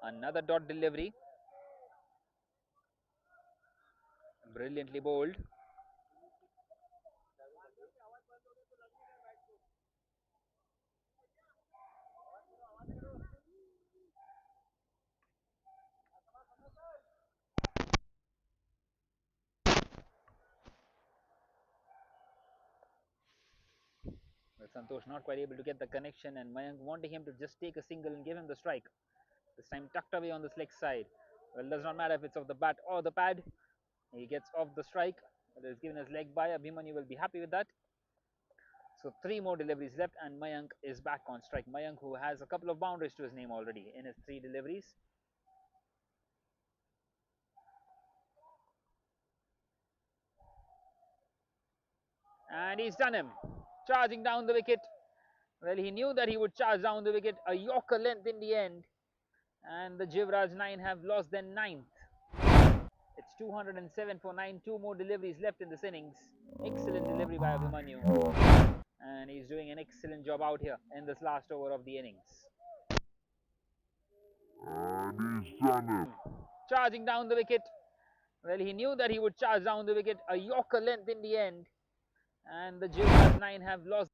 Another dot delivery. Brilliantly bowled. But Santosh not quite able to get the connection, and Mayank wanting him to just take a single and give him the strike. This time tucked away on the slick side. Well, does not matter if it's off the bat or the pad. He gets off the strike. It is given his leg by. Abhimanyu will be happy with that. So 3 more deliveries left, and Mayank is back on strike. Mayank, who has a couple of boundaries to his name already in his 3 deliveries. And he's done him. Charging down the wicket. Well, he knew that he would charge down the wicket. A Yorker length in the end. And the Jivraj 9 have lost their 9th. It's 207 for 9. 2 more deliveries left in this innings. Excellent delivery by Abhimanyu. And he's doing an excellent job out here in this last over of the innings. And he's done it. Charging down the wicket. Well, he knew that he would charge down the wicket. A Yorker length in the end. And the Jivraj 9 have lost.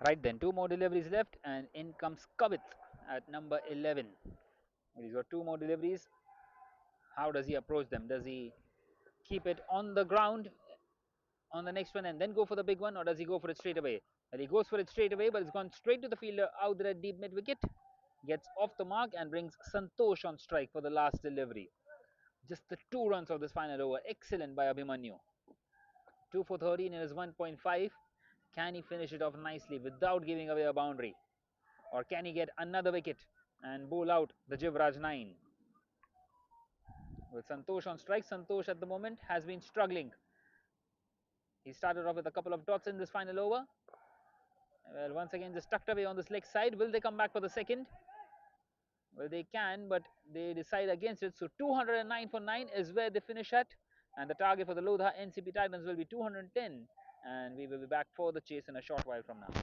Right then, 2 more deliveries left, and in comes Kavit at number 11. He's got 2 more deliveries. How does he approach them? Does he keep it on the ground on the next one and then go for the big one, or does he go for it straight away? Well, he goes for it straight away, but it's gone straight to the fielder out there at deep mid wicket. Gets off the mark and brings Santosh on strike for the last delivery. Just the 2 runs of this final over. Excellent by Abhimanyu. 2 for 13 in his 1.5. Can he finish it off nicely without giving away a boundary? Or can he get another wicket and bowl out the Jivraj 9? With Santosh on strike, Santosh at the moment has been struggling. He started off with a couple of dots in this final over. Well, once again, just tucked away on this leg side. Will they come back for the second? Well, they can, but they decide against it. So 209 for 9 is where they finish at. And the target for the Lodha NCP Titans will be 210. And we will be back for the chase in a short while from now.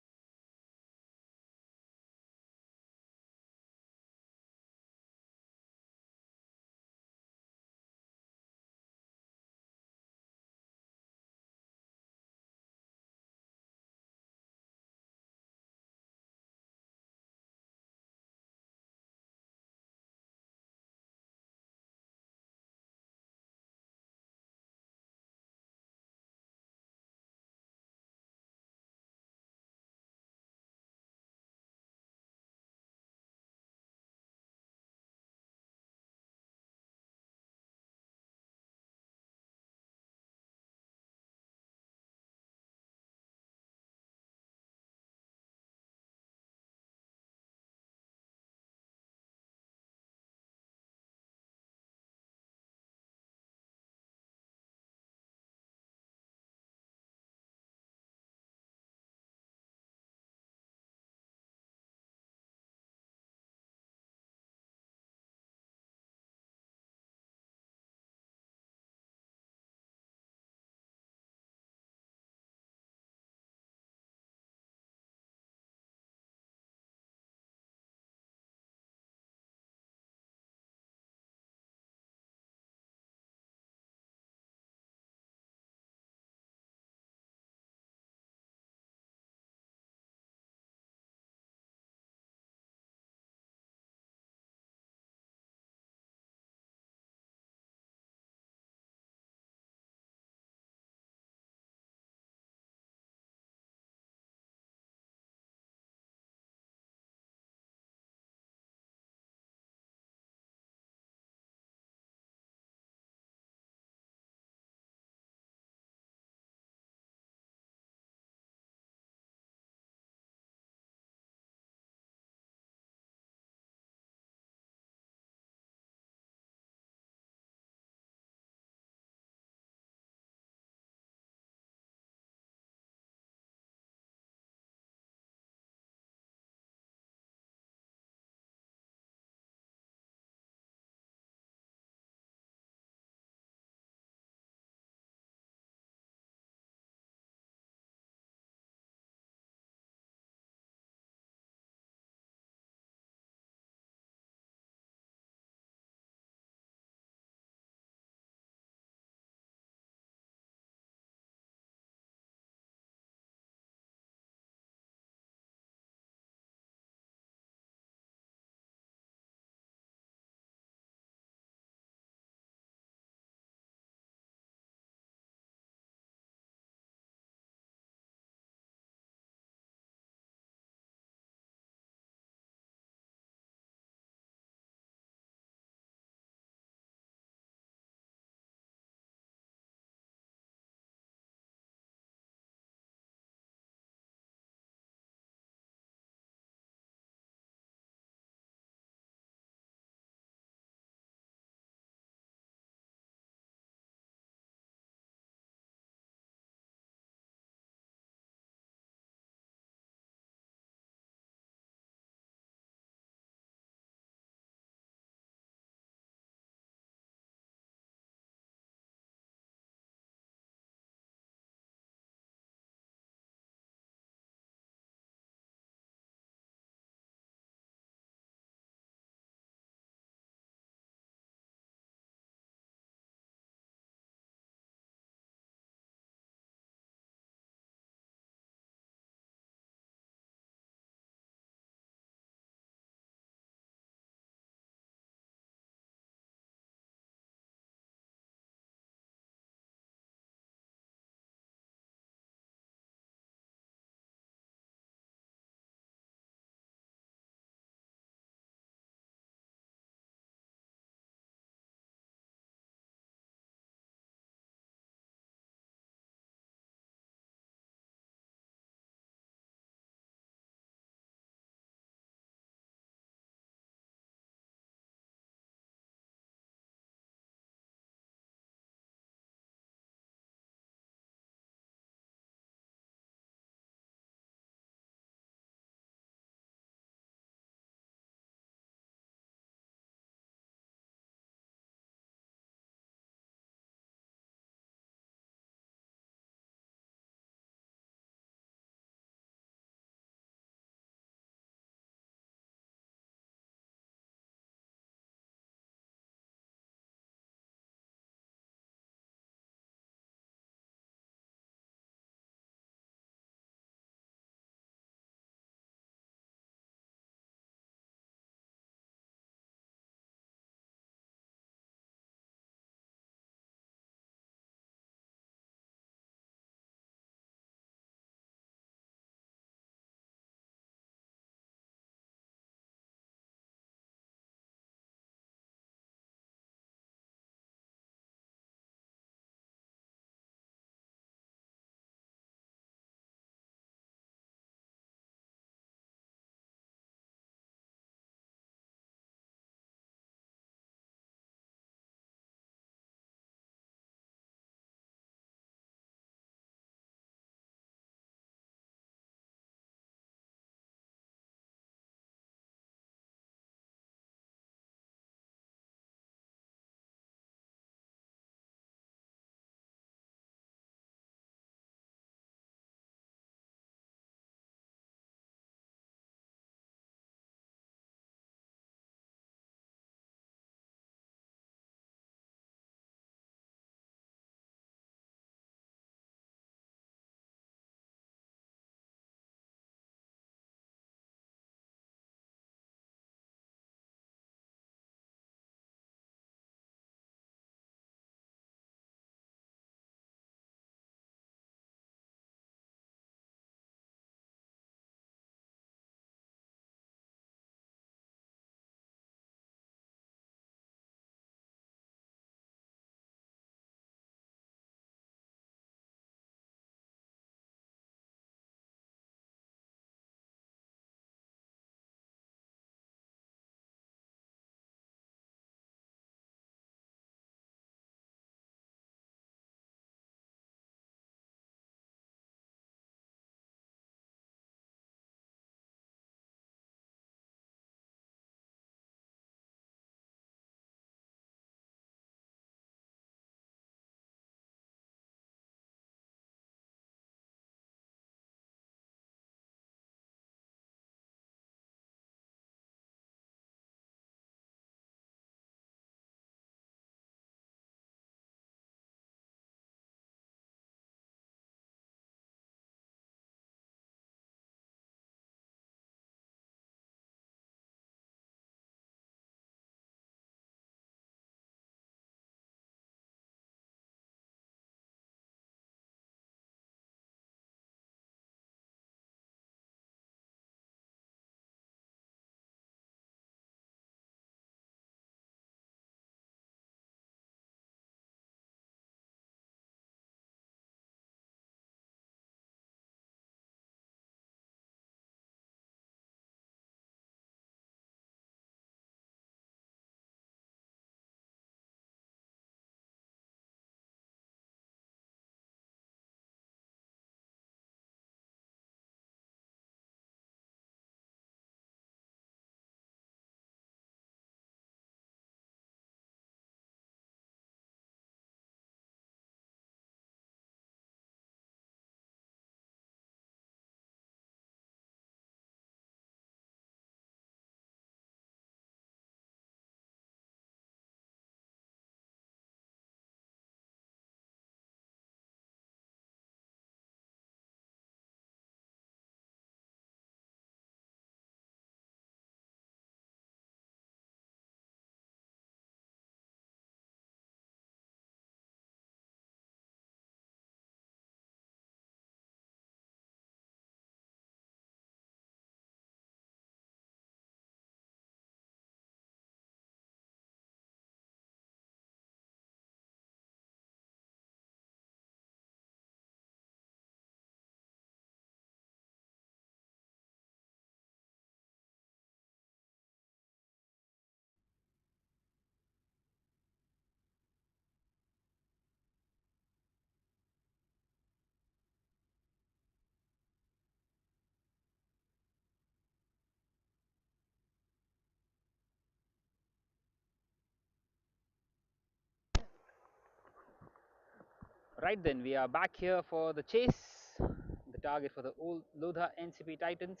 Right then, we are back here for the chase. The target for the old Lodha Ncp Titans,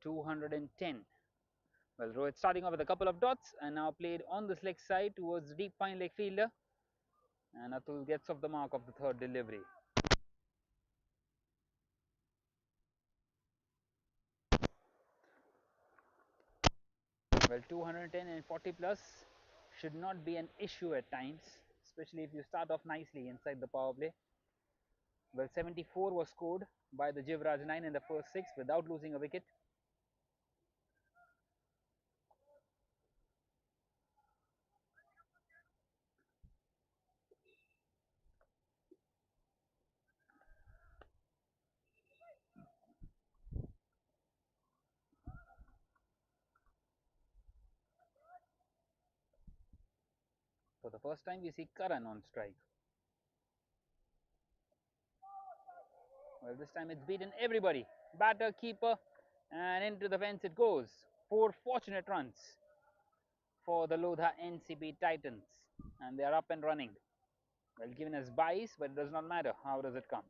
210. Well, Rohit starting off with a couple of dots and now played on the leg side towards the deep fine leg fielder. And Atul gets off the mark of the third delivery. Well, 210 and 40 plus should not be an issue at times, especially if you start off nicely inside the power play. Well, 74 was scored by the Jivraj 9 in the first 6 without losing a wicket. For the first time, we see Karan on strike. Well, this time it's beaten everybody. Batter, keeper, and into the fence it goes. 4 fortunate runs for the Lodha Ncp Titans. And they are up and running. Well, given as bias, but it does not matter. How does it come?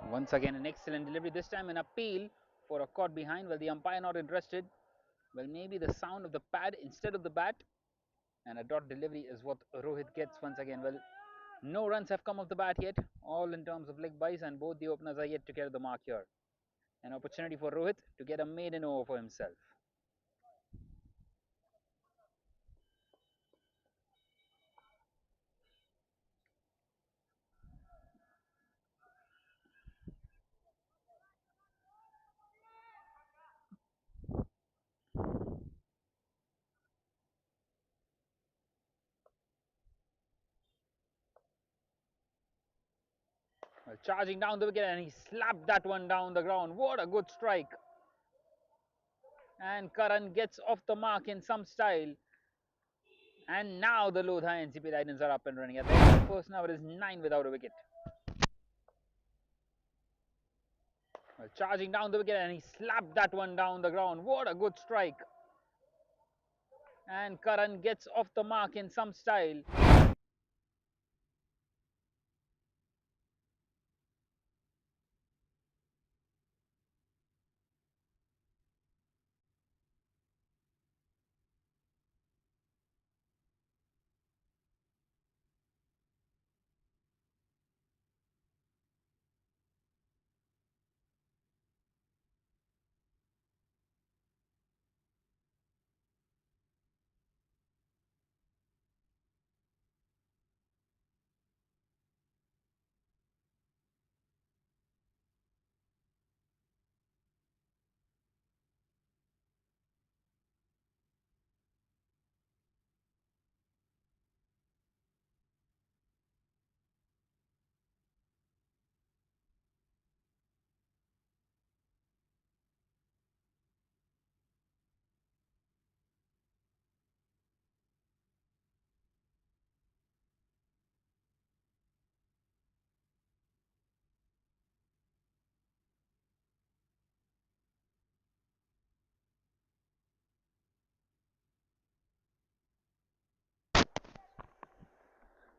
Once again, an excellent delivery. This time an appeal for a caught behind. Well, the umpire not interested. Well, maybe the sound of the pad instead of the bat. And a dot delivery is what Rohit gets once again. Well, no runs have come off the bat yet, all in terms of leg buys, and both the openers are yet to carry the mark here. An opportunity for Rohit to get a maiden over for himself. Well, charging down the wicket, and he slapped that one down the ground. What a good strike. And Karan gets off the mark in some style. And now the Lodha Ncp Titans are up and running. At the end of the first hour, it is 9 without a wicket. Well, charging down the wicket, and he slapped that one down the ground. What a good strike. And Karan gets off the mark in some style.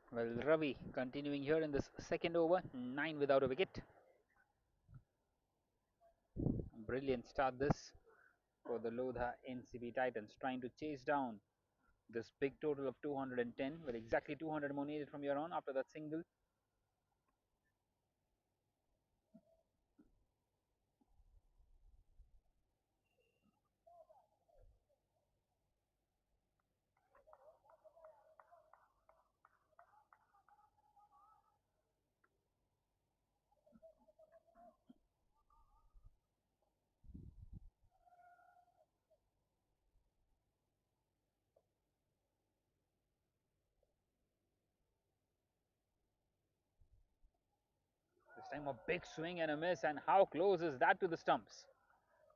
Well, Ravi continuing here in this second over, 9 without a wicket. Brilliant start this for the Lodha NCB Titans, trying to chase down this big total of 210, with exactly 200 more needed from here on after that single. time a big swing and a miss, and how close is that to the stumps?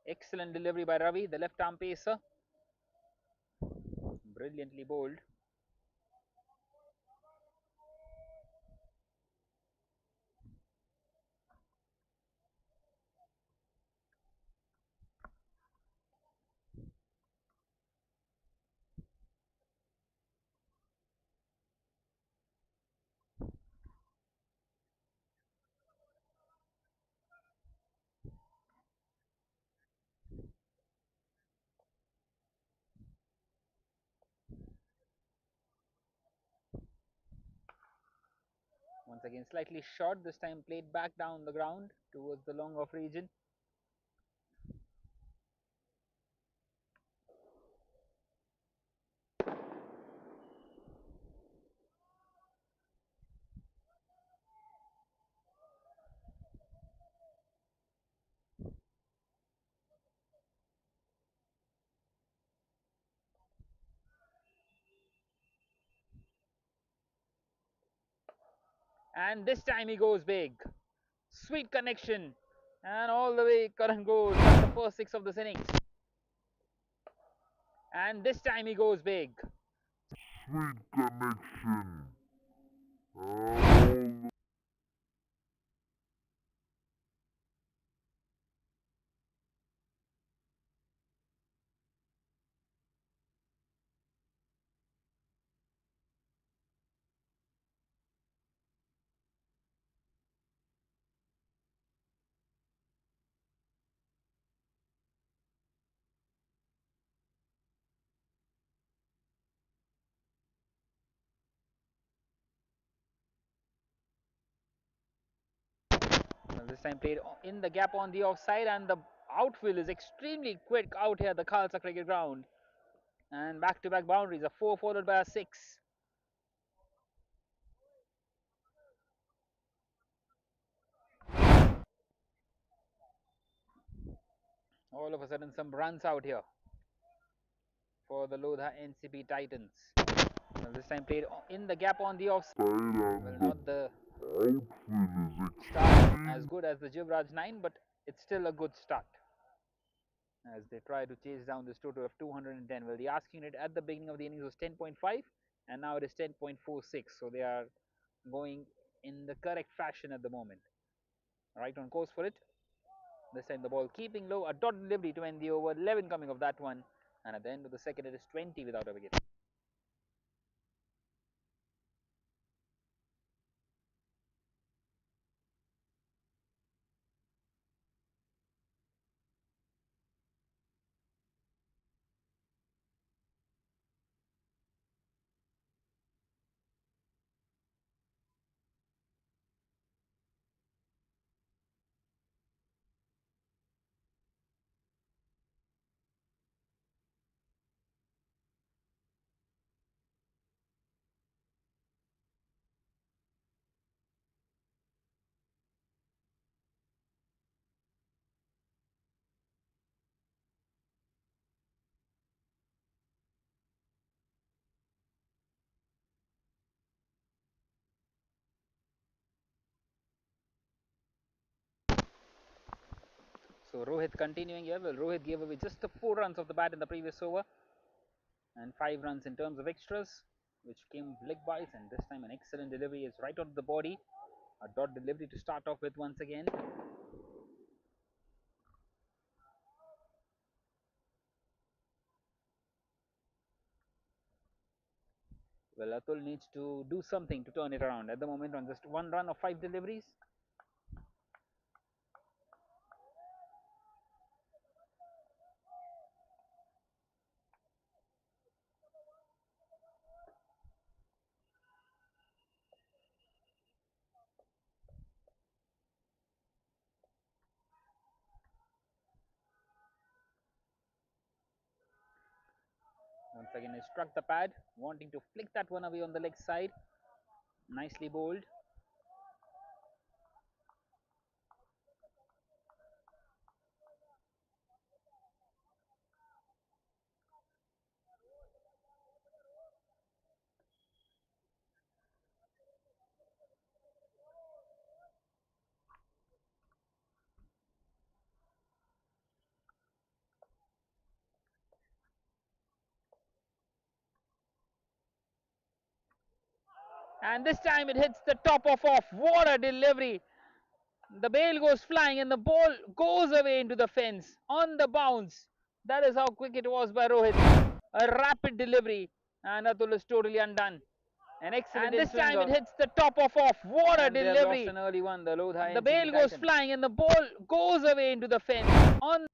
Excellent delivery by Ravi, the left arm pacer. Brilliantly bowled. Once again, slightly short, this time played back down the ground towards the long off region. And this time he goes big. Sweet connection. And all the way Karan goes. That's the first six of this innings. And this time he goes big. Sweet connection. All Well, this time played in the gap on the offside, and the outfield is extremely quick out here at the Khalsa cricket ground. And back to back boundaries, a 4 followed by a 6. All of a sudden, some runs out here for the Lodha Ncp Titans. Well, this time played in the gap on the offside. Well, and not the the outfield is start as extreme. good as the Jivraj 9, but it's still a good start as they try to chase down this total of 210. Well, the asking rate at the beginning of the innings was 10.5, and now it is 10.46. So they are going in the correct fashion at the moment. Right on course for it. This time the ball keeping low, a dot delivery to end the over, 11 coming of that one, and at the end of the second it is 20 without a wicket. So Rohit continuing here. Well, Rohit gave away just the 4 runs of the bat in the previous over, and 5 runs in terms of extras, which came leg byes, and this time an excellent delivery is right on the body. A dot delivery to start off with once again. Well, Atul needs to do something to turn it around. At the moment, on just 1 run of 5 deliveries. Once again, he struck the pad, wanting to flick that one away on the leg side. Nicely bowled. And this time it hits the top of off. What a delivery! The bail goes flying and the ball goes away into the fence on the bounce. That is how quick it was by Rohit. A rapid delivery, and Atul is totally undone. An excellent and this time it hits the top of off. What a delivery! They have lost an early one, the Lodha The bail goes flying and the ball goes away into the fence on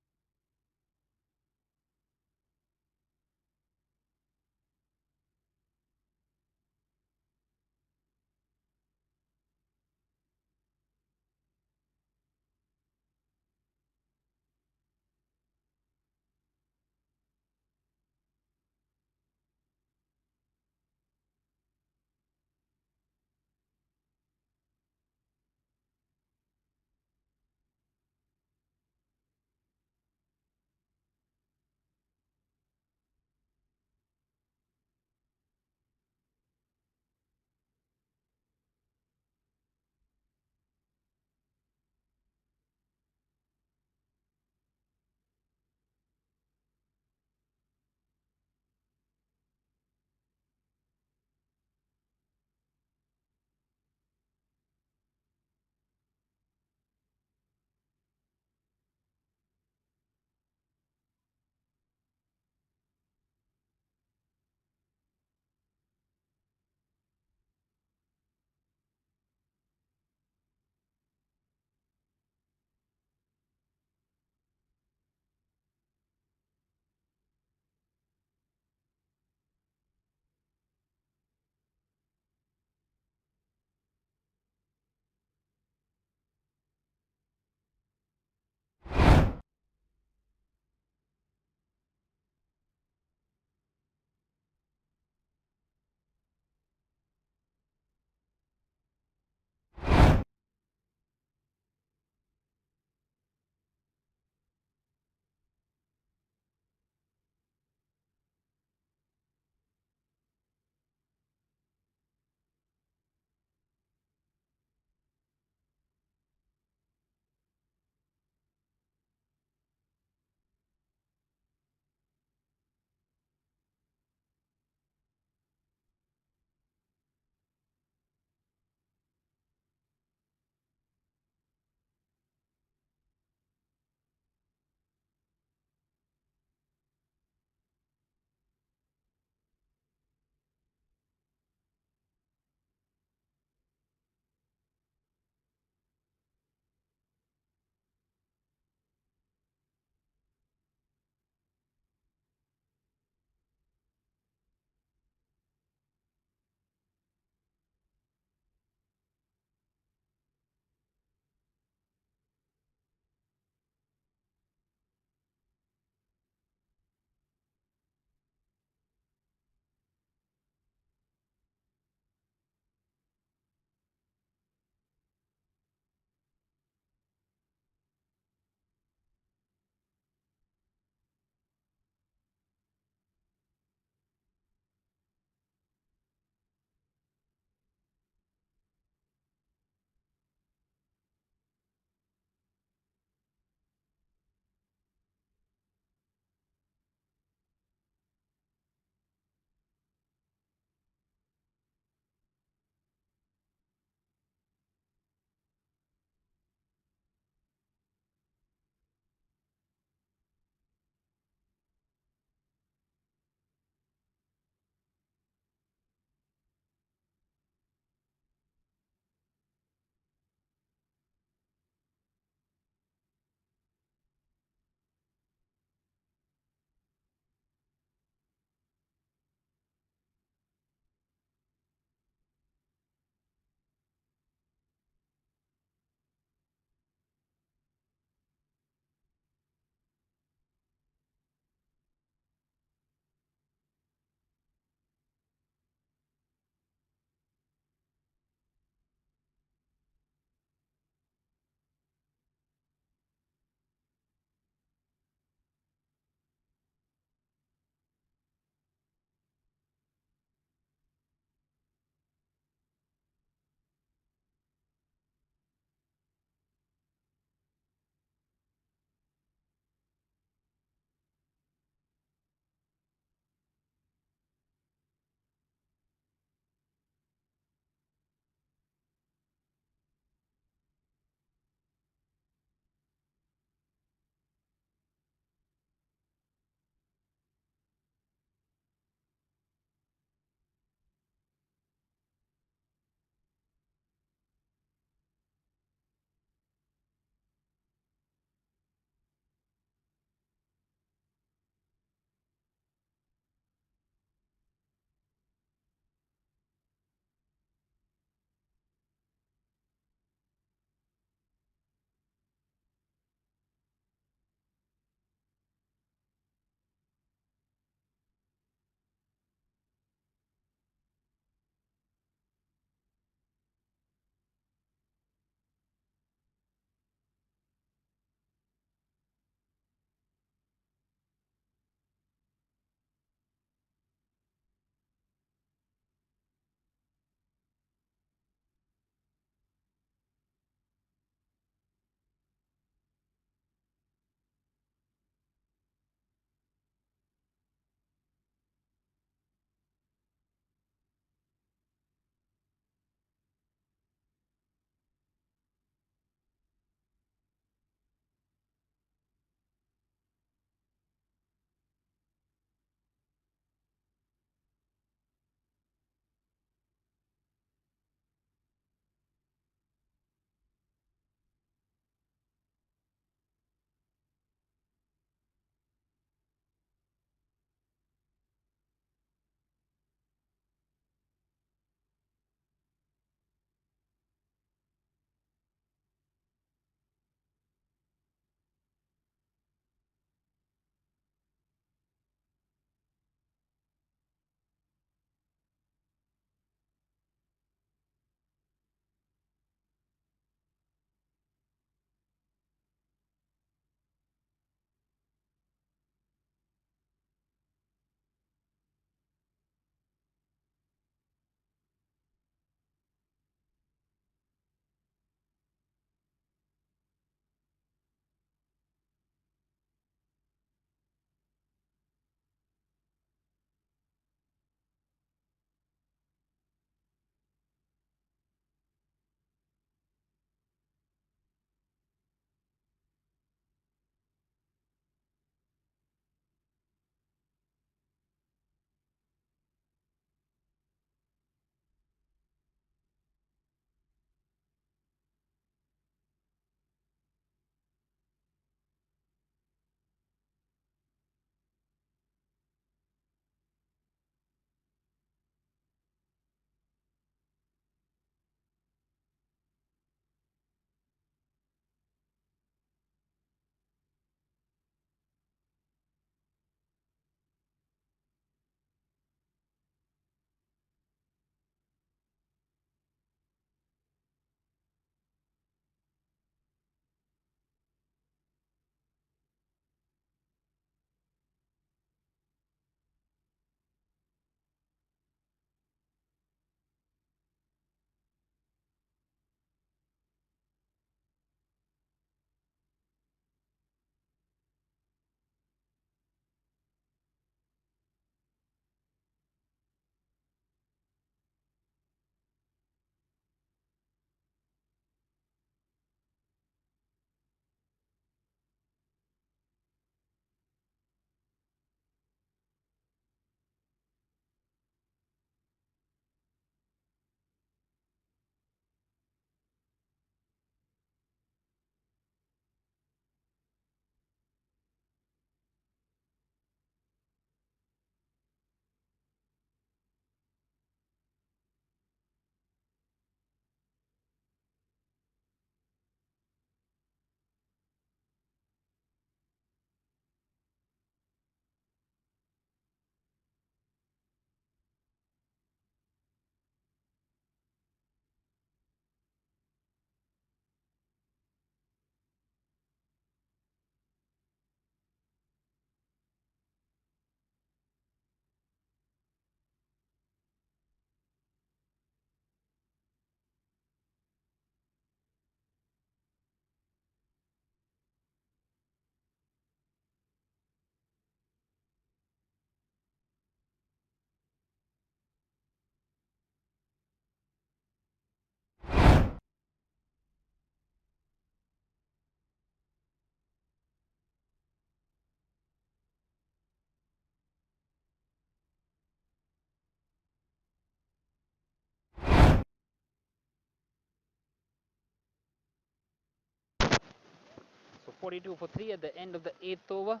42 for 3 at the end of the 8th over.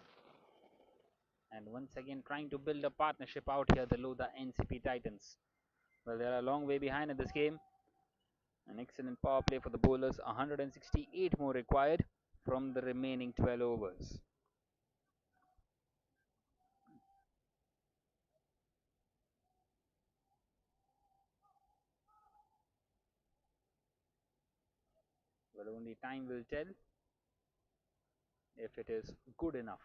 And once again trying to build a partnership out here, the Lodha NCP Titans. Well, they are a long way behind in this game. An excellent power play for the bowlers, 168 more required from the remaining 12 overs. Well, only time will tell if it is good enough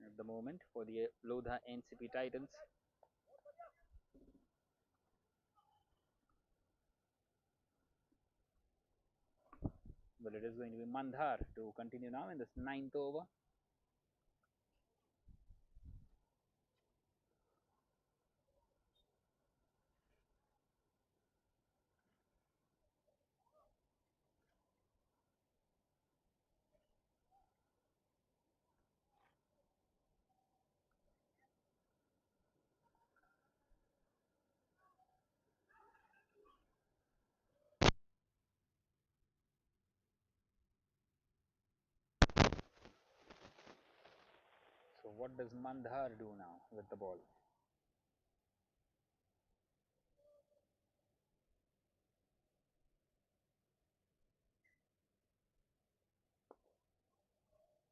at the moment for the Lodha NCP Titans. Well, it is going to be Mandhar to continue now in this 9th over. So what does Mandhar do now with the ball?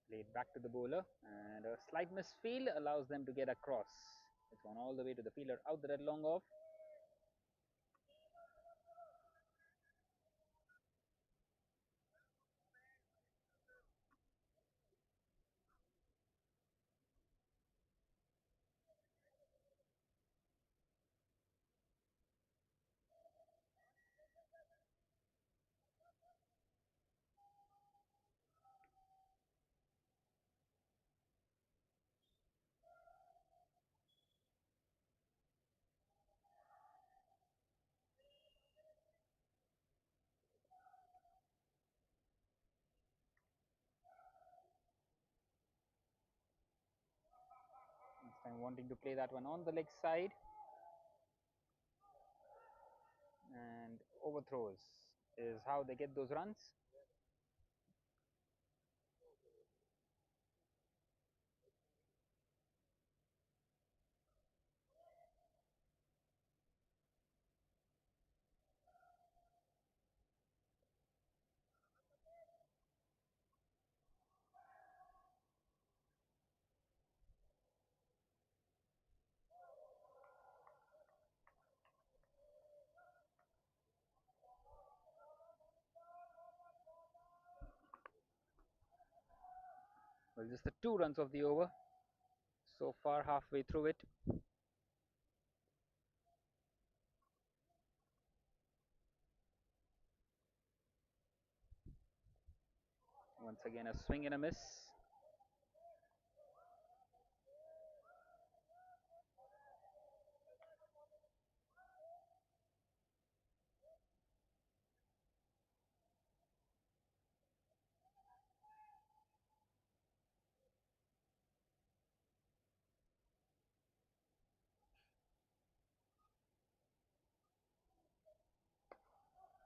Played back to the bowler, and a slight misfield allows them to get across. It's gone all the way to the fielder out there at long off. This time wanting to play that one on the leg side, and overthrows is how they get those runs. Well, just the 2 runs of the over so far, halfway through it. Once again, a swing and a miss.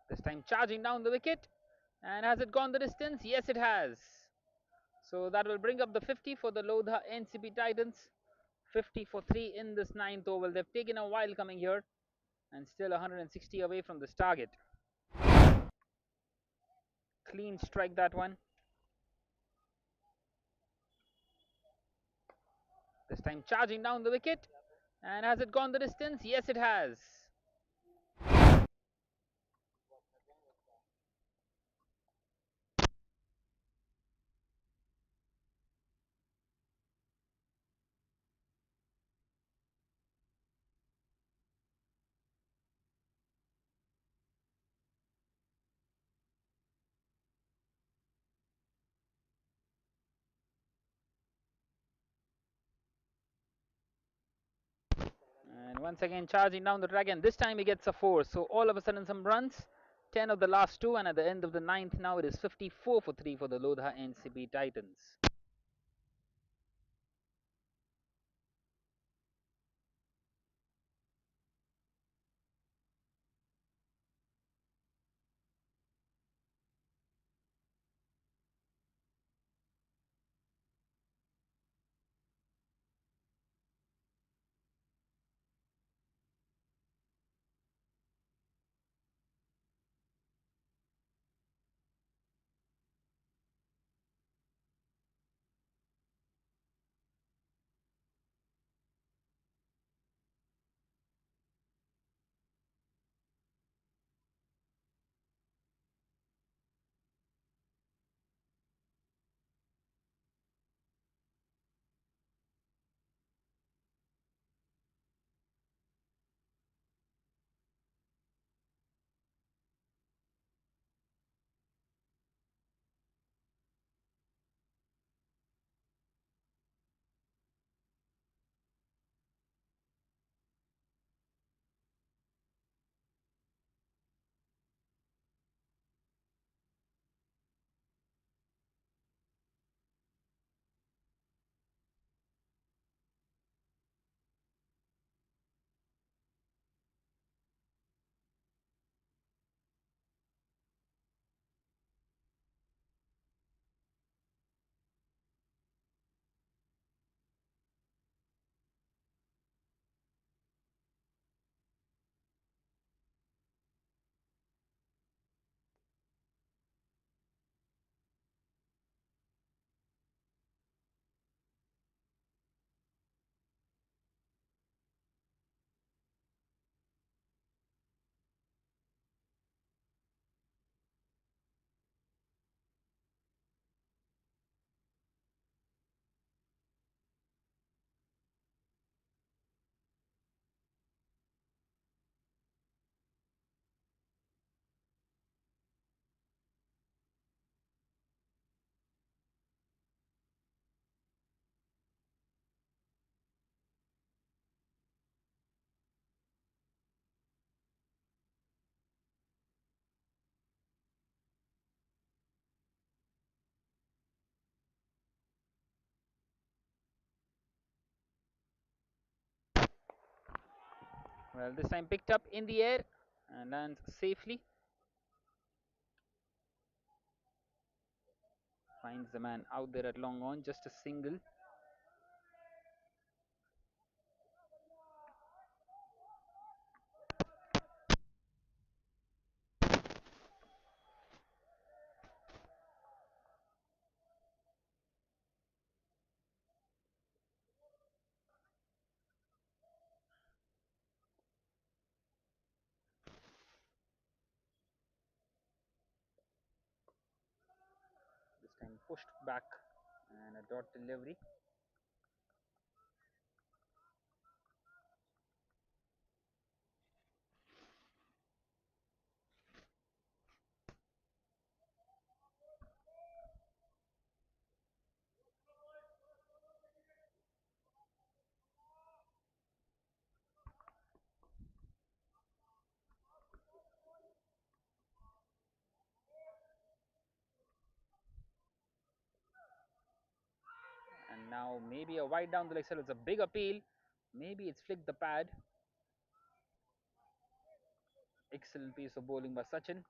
This time charging down the wicket. And has it gone the distance? Yes, it has. So that will bring up the 50 for the Lodha NCP Titans. 50 for 3 in this 9th over. They've taken a while coming here and still 160 away from this target. Clean strike, that one. This time charging down the wicket. And has it gone the distance? Yes, it has. And once again charging down the dragon. This time he gets a 4. So all of a sudden some runs. 10 of the last 2, and at the end of the 9th now it is 54 for 3 for the Lodha NCP Titans. Well, this time picked up in the air and lands safely. Finds the man out there at long on, just a single. This time pushed back and a dot delivery. And now maybe a wide down the leg side. It's a big appeal. Maybe it's flicked the pad. Excellent piece of bowling by Sachin.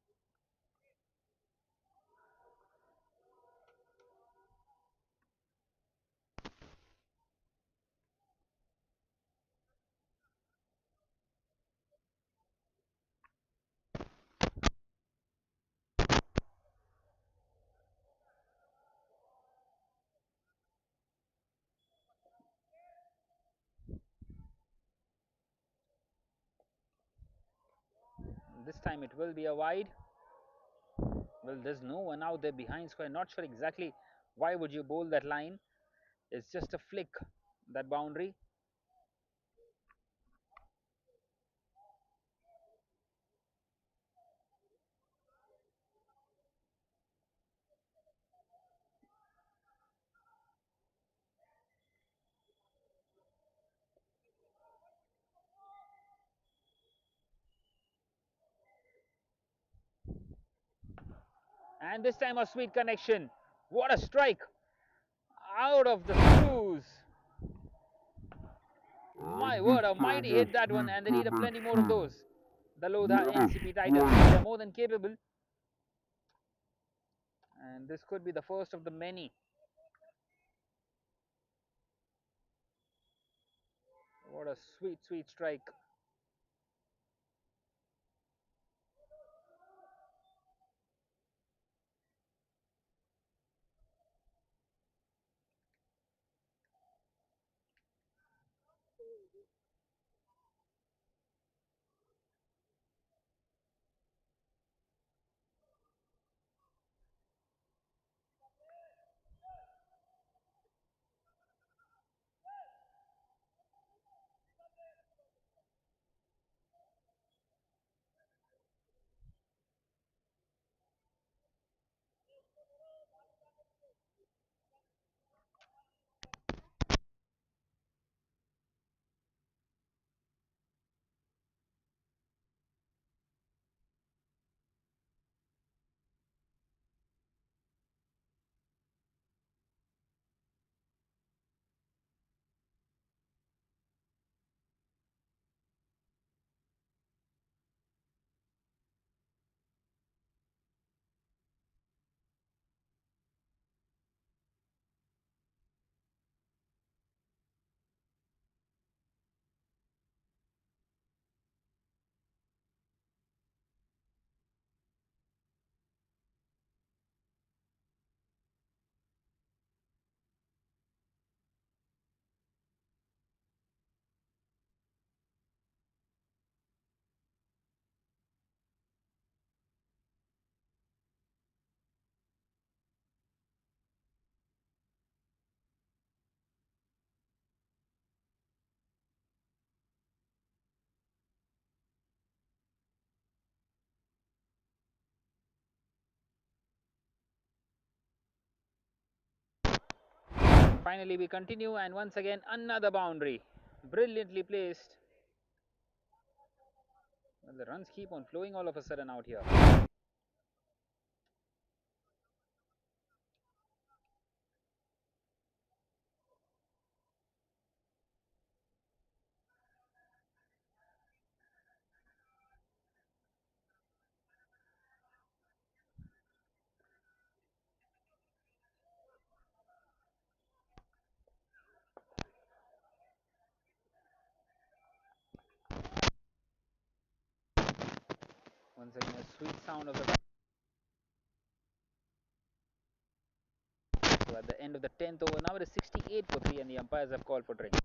This time it will be a wide. Well, there's no one out there behind square. Not sure exactly why would you bowl that line. It's just a flick, that boundary. And this time a sweet connection. What a strike! Out of the screws. My And word, this a time mighty a hit that one, sweet and they need a plenty more of connection. those. The Lodha What a Ncp Titans, strike. they're more than capable, and this could be the first of the many. What a sweet, sweet strike. Finally, we continue, and once again, another boundary. Brilliantly placed. Well, the runs keep on flowing all of a sudden out here. Once again, a sweet sound of the bat. So at the end of the 10th over, now it is 68 for 3, and the umpires have called for drink.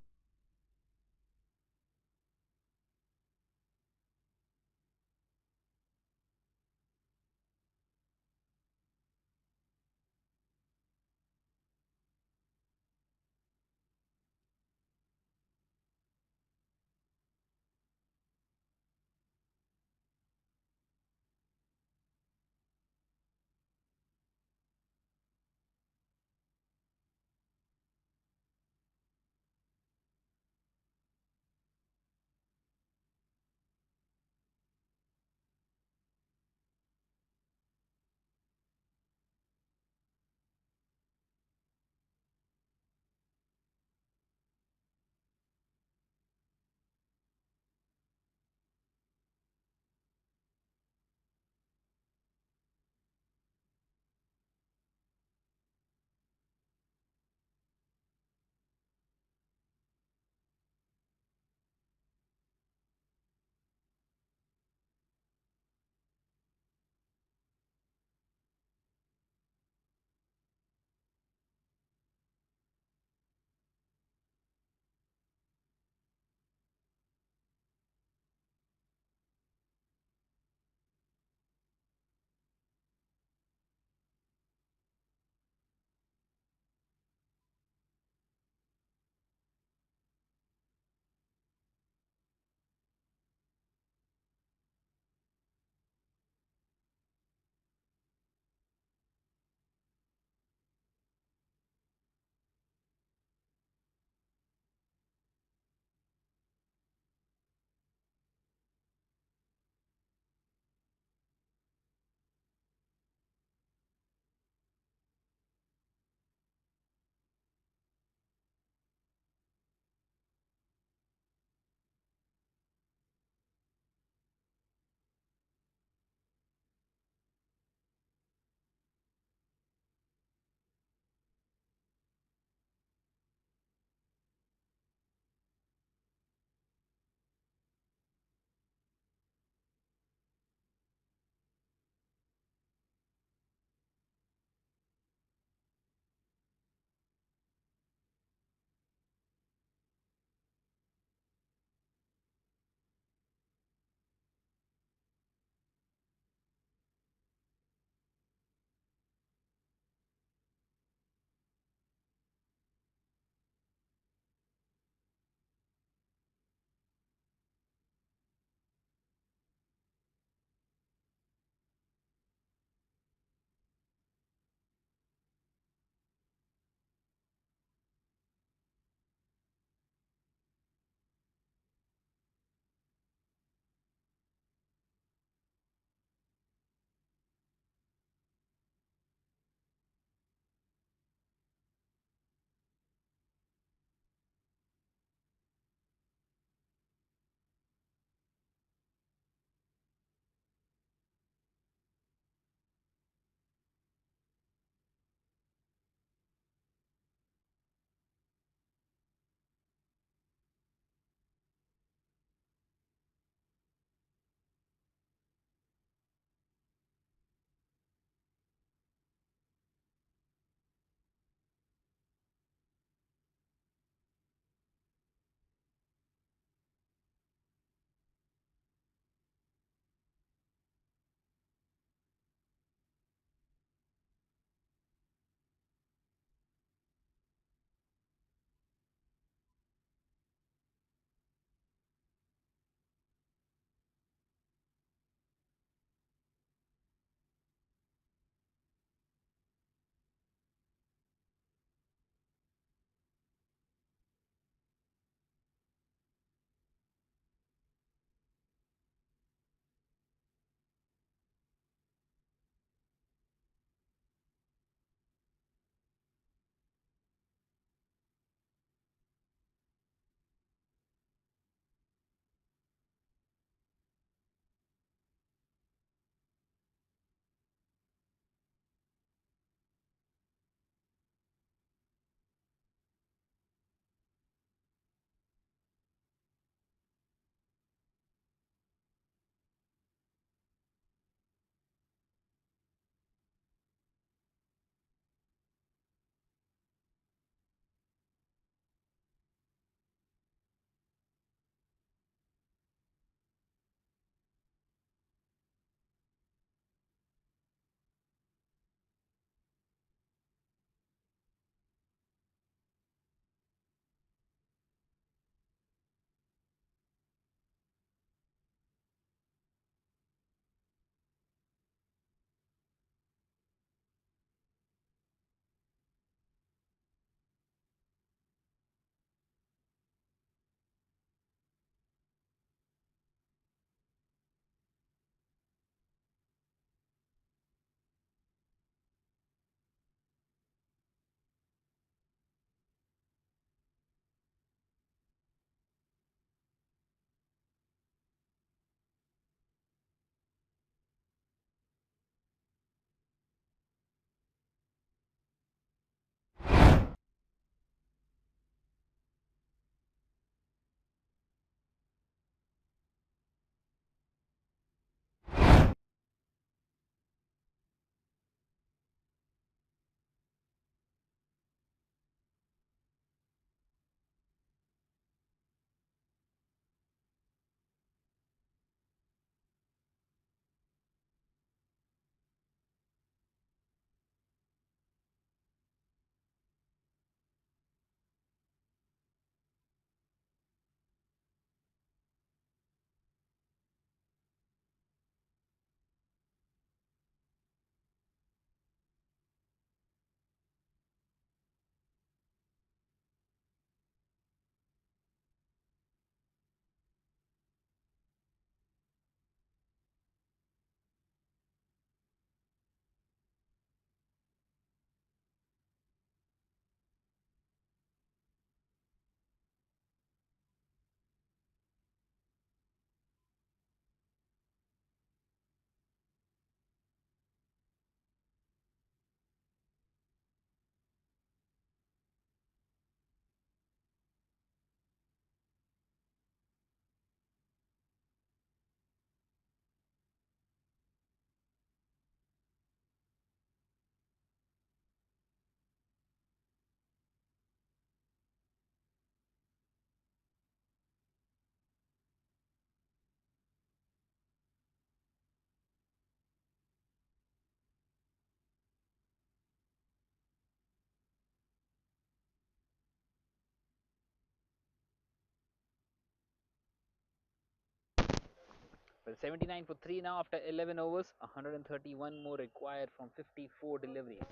Well, 79 for 3 now after 11 overs, 131 more required from 54 deliveries.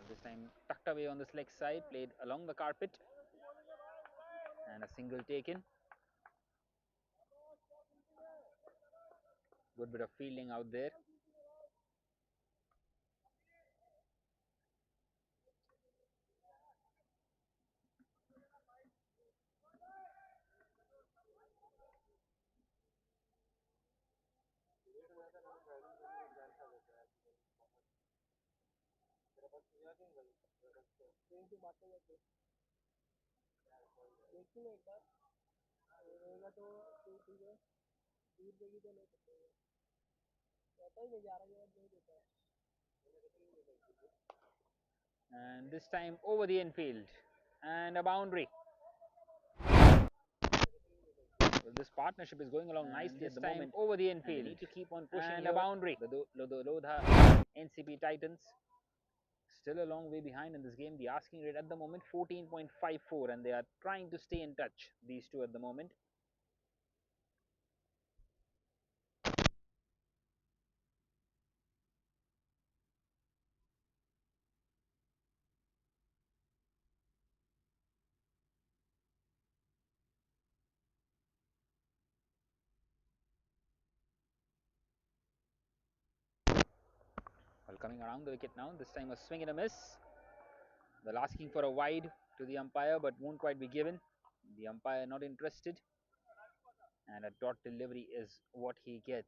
This time tucked away on the leg side, played along the carpet, and a single taken. Good bit of fielding out there. And this time over the infield, and a boundary. Well, this partnership is going along nicely at the moment. Over the infield, and they need to keep on pushing and here. A boundary. The Lodha Ncp Titans still a long way behind in this game. The asking rate at the moment 14.54, and they are trying to stay in touch. These two at the moment. Well, coming around the wicket now. This time a swing and a miss. Well, asking for a wide to the umpire, but won't quite be given. The umpire not interested, and a dot delivery is what he gets.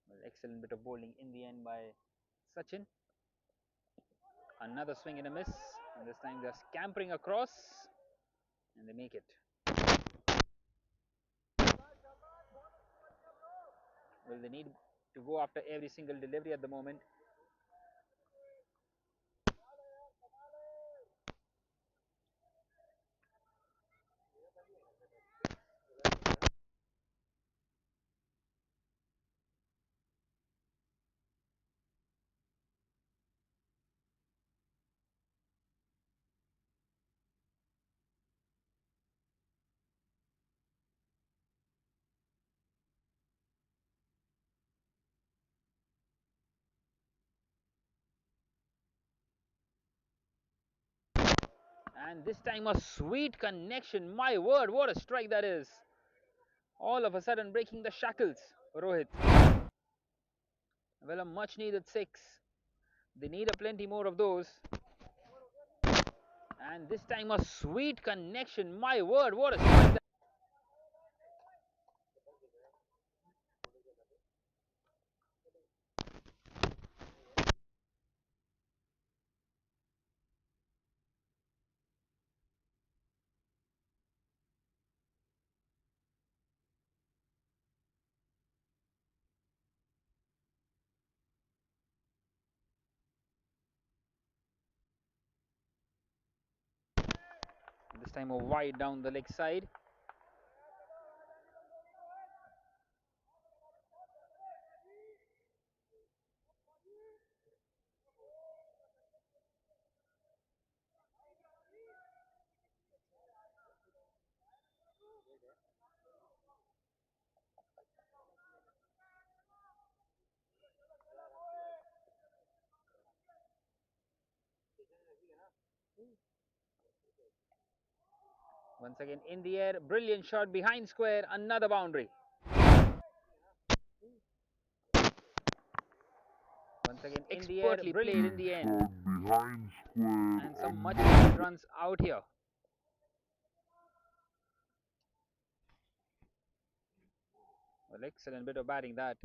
Well, excellent bit of bowling in the end by Sachin. Another swing and a miss, and this time they're scampering across, and they make it. Well, they need to go after every single delivery at the moment. And this time a sweet connection. My word, what a strike that is. All of a sudden breaking the shackles, Rohit. Well, a much needed six. They need a plenty more of those. And this time a sweet connection. My word, what a strike that. This time a wide down the leg side. Once again in the air, brilliant shot behind square, another boundary. Once again in the air, brilliant in the end. Behind square. And some much needed runs out here. Well, excellent bit of batting that.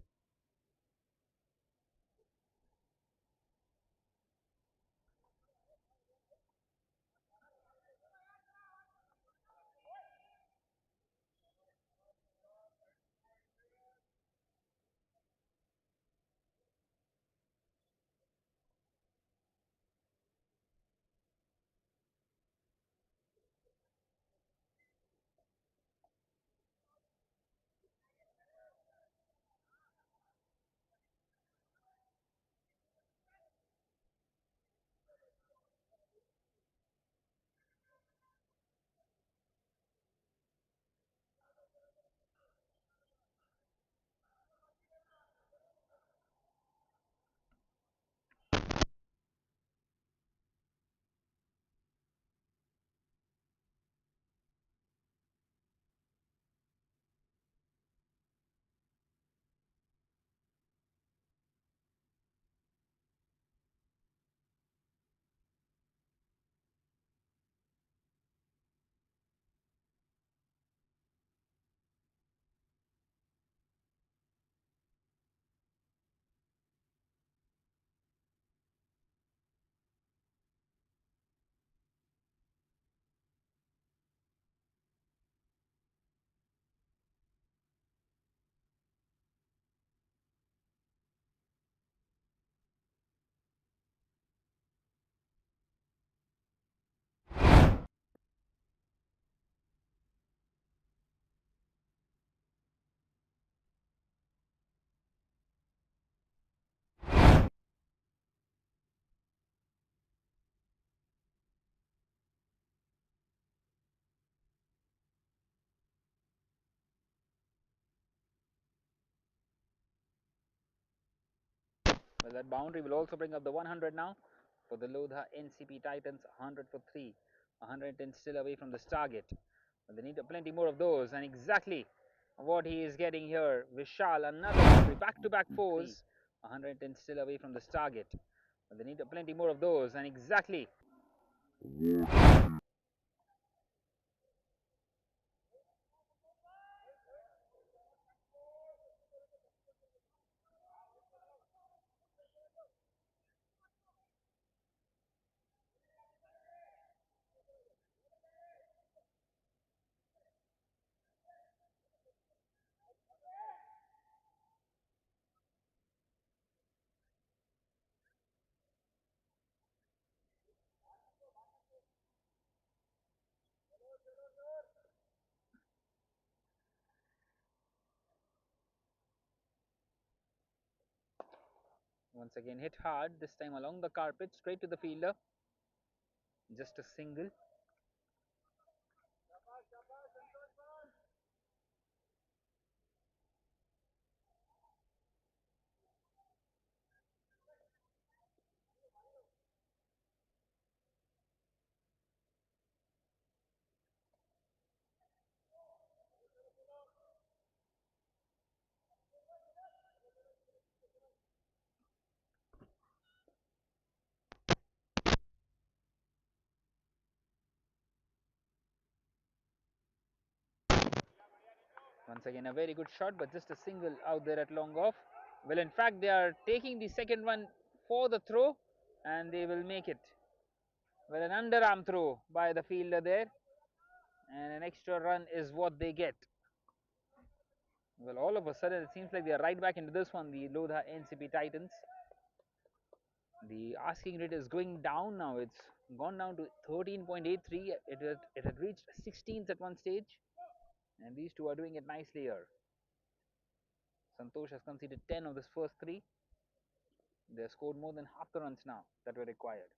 Well, that boundary will also bring up the 100 now for the Lodha NCP Titans. 100 for 3. 110 still away from this target. But they need plenty more of those, and exactly what he is getting here. Vishal, another boundary, back-to-back fours. 110 still away from this target. But they need plenty more of those, and exactly. Once again hit hard, this time along the carpet, straight to the fielder. Just a single. Once again, a very good shot, but just a single out there at long off. Well, in fact, they are taking the second one for the throw, and they will make it. Well, an underarm throw by the fielder there, and an extra run is what they get. Well, all of a sudden, it seems like they are right back into this one, the Lodha NCP Titans. The asking rate is going down now. It's gone down to 13.83. It had reached 16th at one stage, and these two are doing it nicely here. Santosh has conceded 10 of his first three. They have scored more than half the runs now that were required.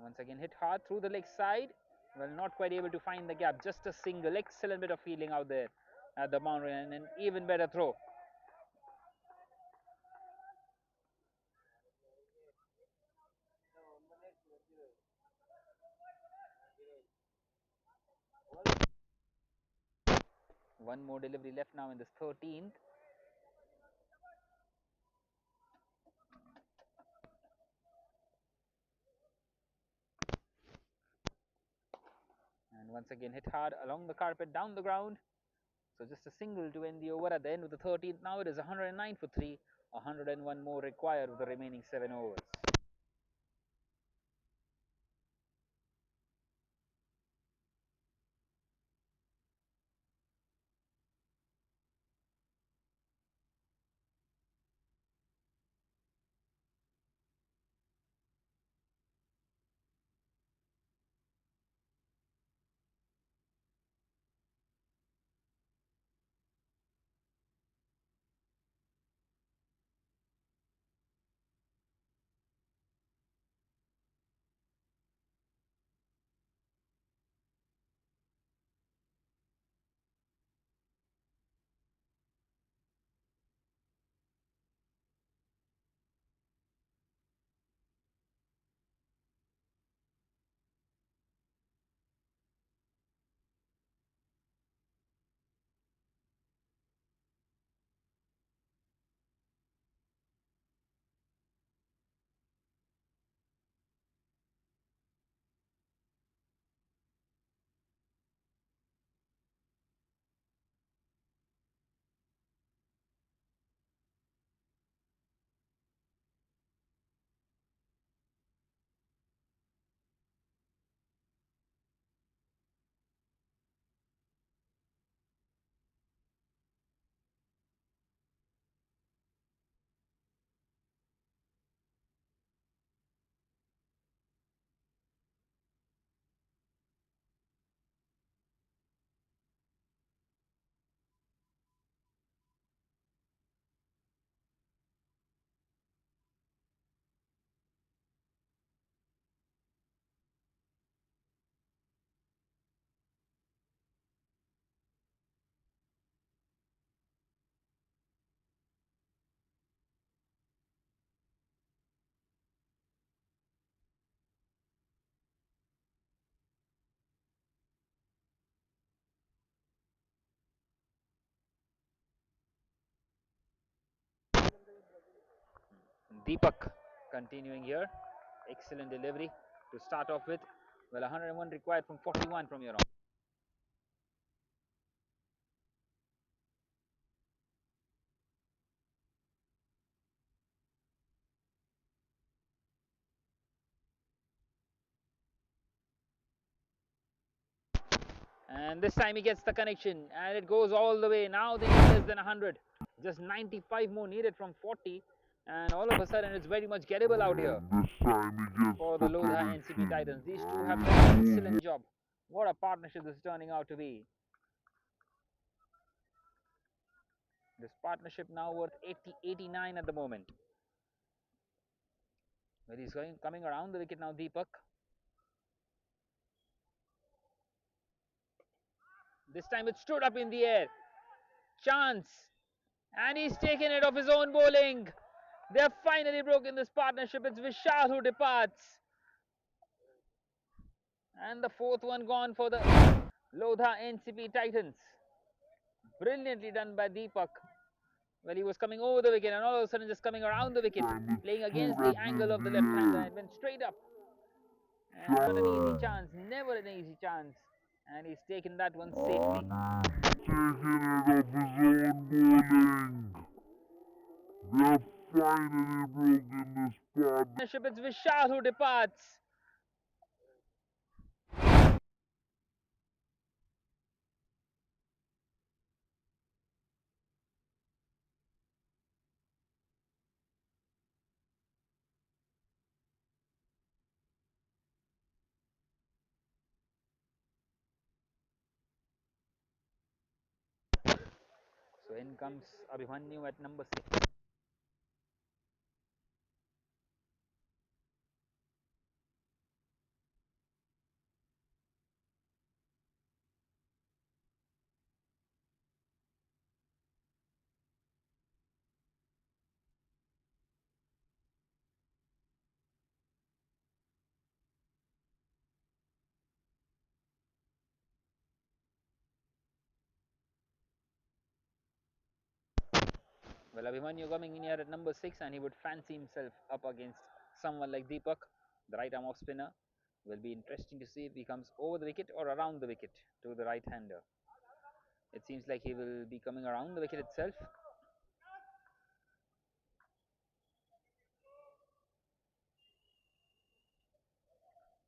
Once again, hit hard through the leg side. Well, not quite able to find the gap. Just a single. Excellent bit of fielding out there at the boundary, and an even better throw. One more delivery left now in this 13th. And once again, hit hard along the carpet, down the ground. So just a single to end the over at the end of the 13th. Now it is 109 for 3, 101 more required with the remaining 7 overs. Deepak continuing here. Excellent delivery to start off with. Well, 101 required from 41 from your on. And this time he gets the connection and it goes all the way. Now they need less than 100. Just 95 more needed from 40. And all of a sudden it's very much gettable out here This time he gets for the the Lodha Ncp connection. Titans. These two have done an excellent job. What a partnership this is turning out to be. This partnership now worth 80, 89 at the moment. Well, he's coming around the wicket now, Deepak. This time it stood up in the air. Chance. And he's taken it off his own bowling. They have finally broken this partnership. It's Vishal who departs. And the fourth one gone for the Lodha Ncp Titans. Brilliantly done by Deepak. Well, he was coming over the wicket and all of a sudden just coming around the wicket, playing against the angle of the left hander and went straight up. And not an easy chance, never an easy chance. And he's taken that one safely. Taking it off his own bowling. They've finally broken this partnership. It's Vishal who departs. So in comes Abhimanyu at number 6. Well, Abhimanyu coming in here at number 6 and he would fancy himself up against someone like Deepak, the right arm off spinner. Will be interesting to see if he comes over the wicket or around the wicket to the right hander. It seems like he will be coming around the wicket itself.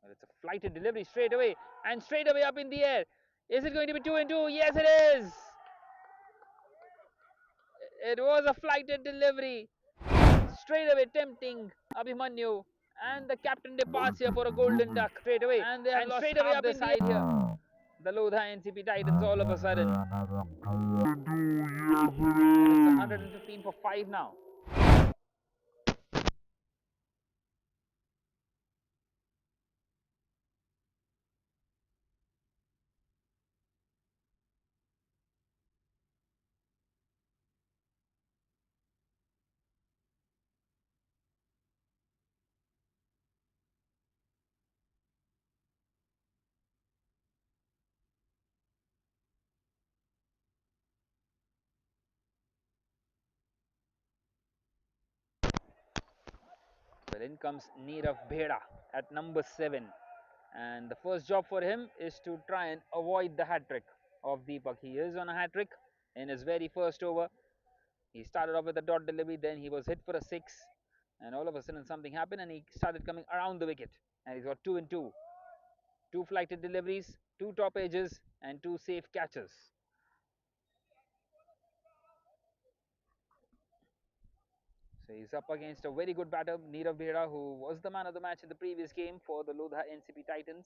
But it's a flighted delivery straight away, and straight away up in the air. Is it going to be 2 and 2? Yes, it is. It was a flighted delivery, straight away tempting Abhimanyu, and the captain departs here for a golden duck straight away, and they have lost half the side here. The Lodha Ncp Titans all of a sudden. And it's 115 for 5 now. Well, in comes Nirav Bheda at number 7. And the first job for him is to try and avoid the hat trick of Deepak. He is on a hat trick in his very first over. He started off with a dot delivery, then he was hit for a 6. And all of a sudden something happened and he started coming around the wicket. And he's got 2 and 2. 2 flighted deliveries, 2 top edges, and 2 safe catches. So he's up against a very good batter, Nirav Bheda, who was the man of the match in the previous game for the Lodha Ncp Titans.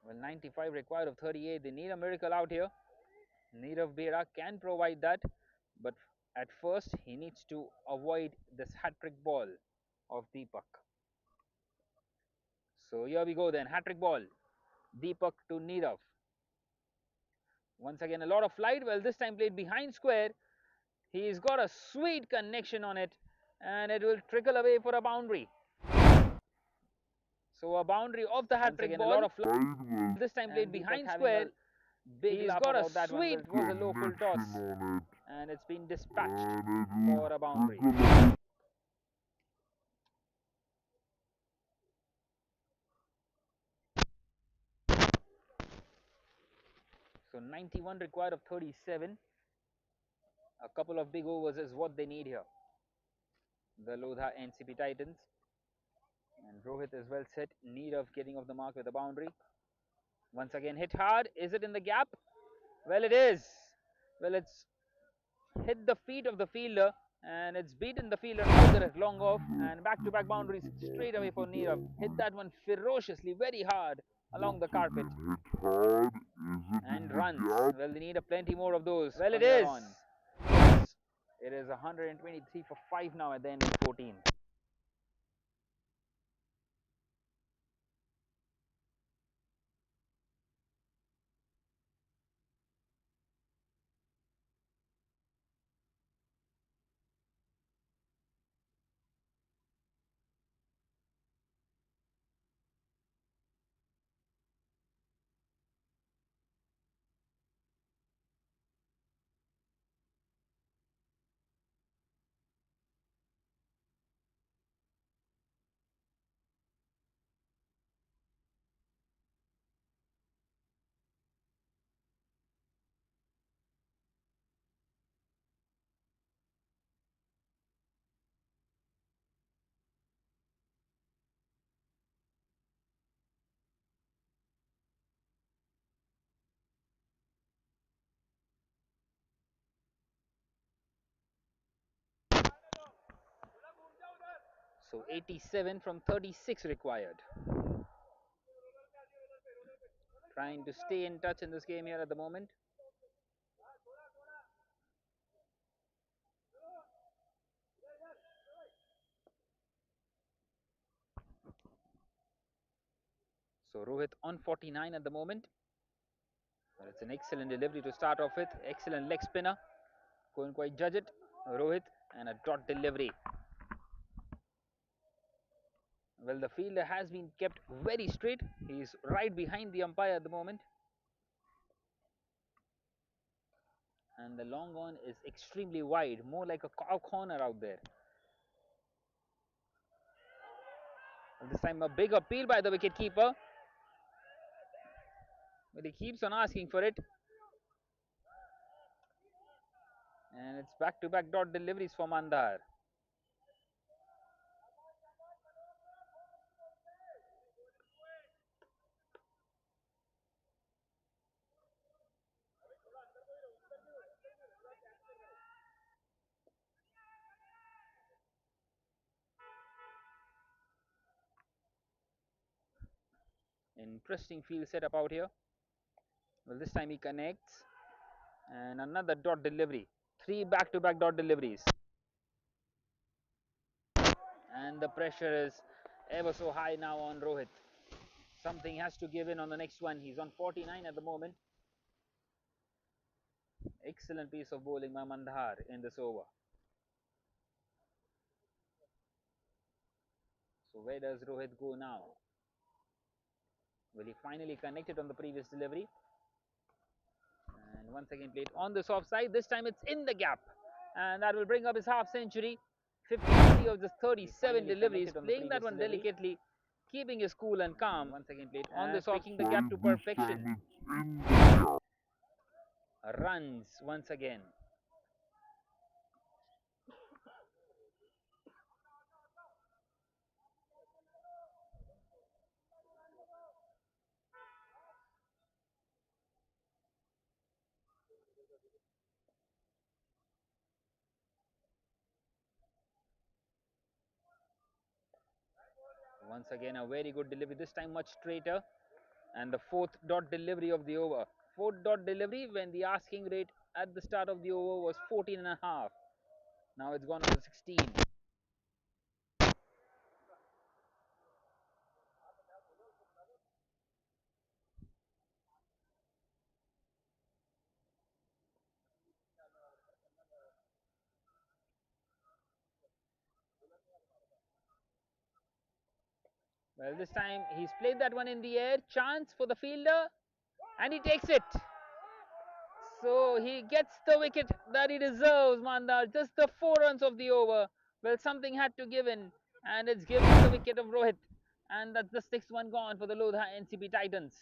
Well, 95 required of 38. They need a miracle out here. Nirav Bheda can provide that, but at first he needs to avoid this hat-trick ball of Deepak. So here we go then, hat-trick ball. Deepak to Nirav. Once again, a lot of flight. Well, this time played behind square. He's got a sweet connection on it, and it will trickle away for a boundary. So a boundary of the hat-trick ball. A lot of flight. This time played behind square. He's got a sweet. It was a local toss, and it's been dispatched for a boundary. So 91 required of 37. A couple of big overs is what they need here. The Lodha Ncp Titans. And Rohit is well set. Need of getting off the mark with a boundary. Once again hit hard. Is it in the gap? Well, it is. Well, it's hit the feet of the fielder and it's beaten the fielder out there at long off, and back-to-back boundaries straight away for Nirav. Hit that one ferociously, very hard along the carpet. And runs. Well, they need a plenty more of those. Well, it is. It is 123 for 5 now at the end of 14. So 87 from 36 required. Trying to stay in touch in this game here at the moment. So Rohit on 49 at the moment. Well, it's an excellent delivery to start off with. Excellent leg spinner. Couldn't quite judge it. Rohit, and a dot delivery. Well, the fielder has been kept very straight. He's right behind the umpire at the moment. And the long on is extremely wide, more like a cow corner out there. And this time a big appeal by the wicketkeeper. but he keeps on asking for it. And it's back-to-back dot deliveries for Mandar. Interesting field setup out here. Well, this time he connects, and another dot delivery. Three back-to-back dot deliveries. And the pressure is ever so high now on Rohit. Something has to give in on the next one. He's on 49 at the moment. Excellent piece of bowling by Mandhar in this over. So where does Rohit go now? Well, he finally connected on the previous delivery. And once again played on the soft side. This time it's in the gap. And that will bring up his half century. 53 of the 37 deliveries. Playing that one delicately. Keeping his cool and calm. Once again played on the soft, picking the gap to perfection. Runs once again. Once again, a very good delivery. This time much straighter. And the fourth dot delivery of the over. Fourth dot delivery when the asking rate at the start of the over was 14 and a half. Now it's gone up to 16. Well, this time he's played that one in the air. Chance for the fielder. And he takes it. So he gets the wicket that he deserves, Mandar. Just the 4 runs of the over. Well, something had to give in. And it's given the wicket of Rohit. And that's the sixth one gone for the Lodha Ncp Titans.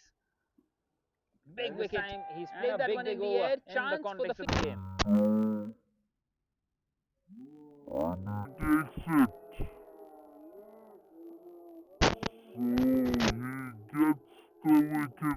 Big well, wicket. Time he's played that one in the air. Chance for the game. Takes it. So he gets the wicket.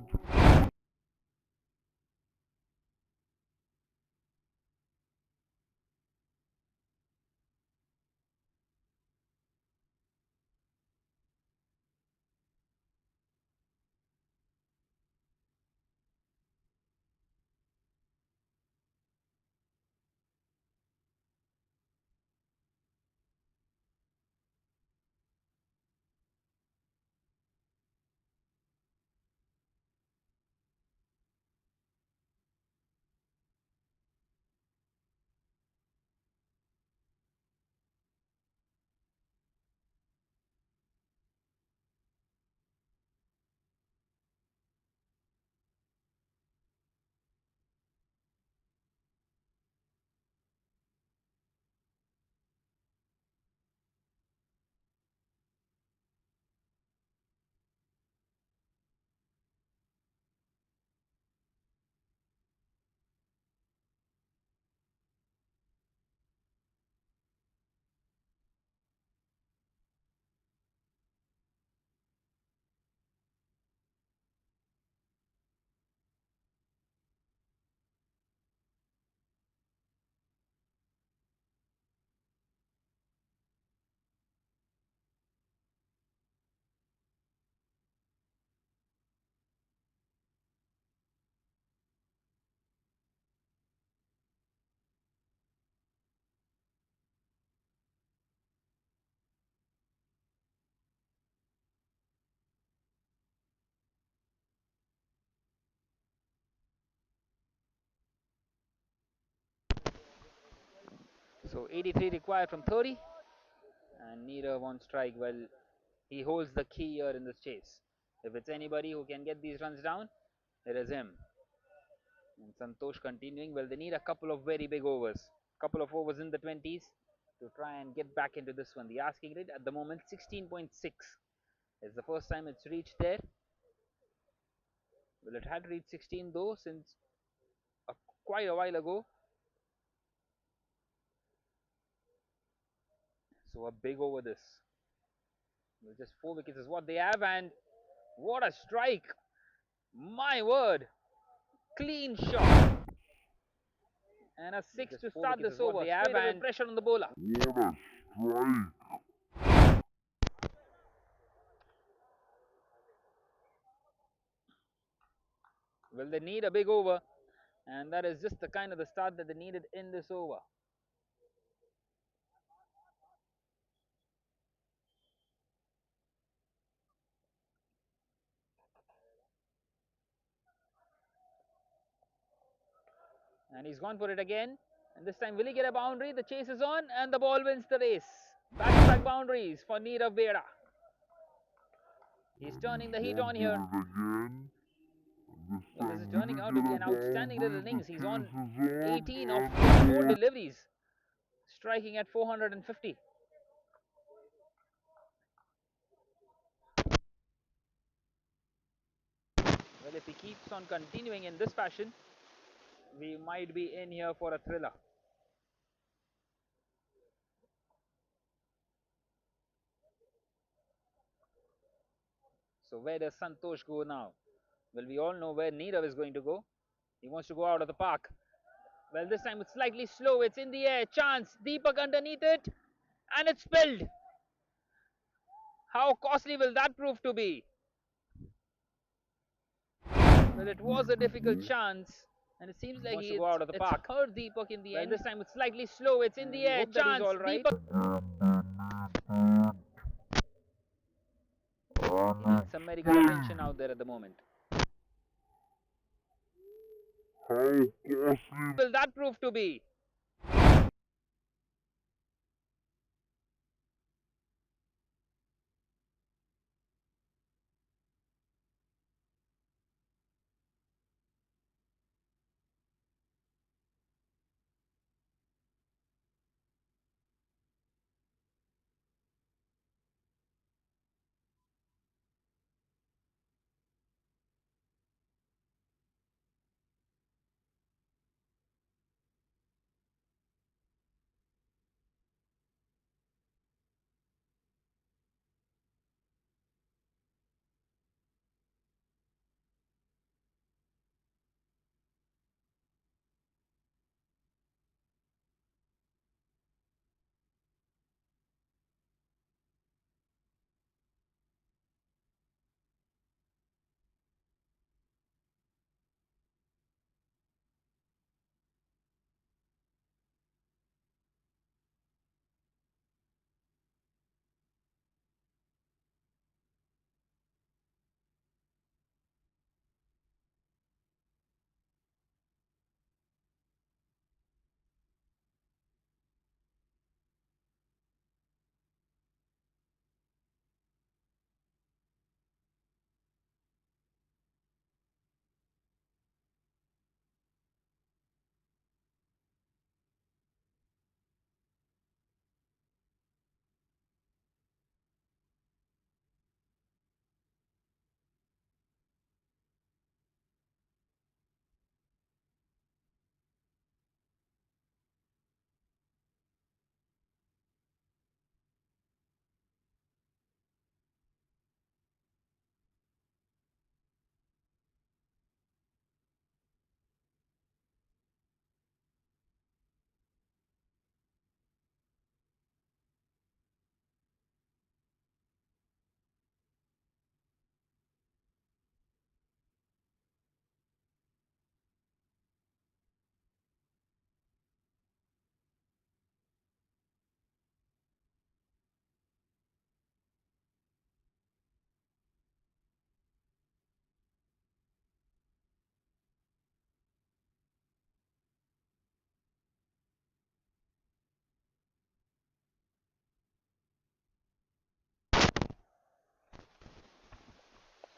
So 83 required from 30. And Neerav on strike. Well, he holds the key here in this chase. If it's anybody who can get these runs down, it is him. And Santosh continuing. Well, they need a couple of very big overs. Couple of overs in the 20s to try and get back into this one. The asking rate at the moment 16.6. It's the first time it's reached there. Well, it had reached 16 though since a, quite a while ago. So a big over this. Well, just 4 wickets is what they have, and what a strike! My word, clean shot and a six to start this over. Straight away pressure on the bowler. What a strike! Well, they need a big over, and that is just the kind of the start that they needed in this over. And he's gone for it again. And this time, will he get a boundary? The chase is on, and the ball wins the race. Back-to-back boundaries for Nirav Bera. He's turning the heat on here. Again. Well, this is turning out to be an outstanding little innings. He's on 18 of and 4 deliveries, striking at 450. Well, if he keeps on continuing in this fashion, we might be in here for a thriller. So where does Santosh go now? Well, we all know where Nirav is going to go. He wants to go out of the park. Well, this time it's slightly slow. It's in the air. Chance. Deepak underneath it. And it's spilled. How costly will that prove to be? Well, it was a difficult chance. And it seems like he go out of the park. Hurt Deepak in the end. This time it's slightly slow. It's in the air. Hope chance. That he's all right. He needs some medical attention out there at the moment. how costly Will that prove to be?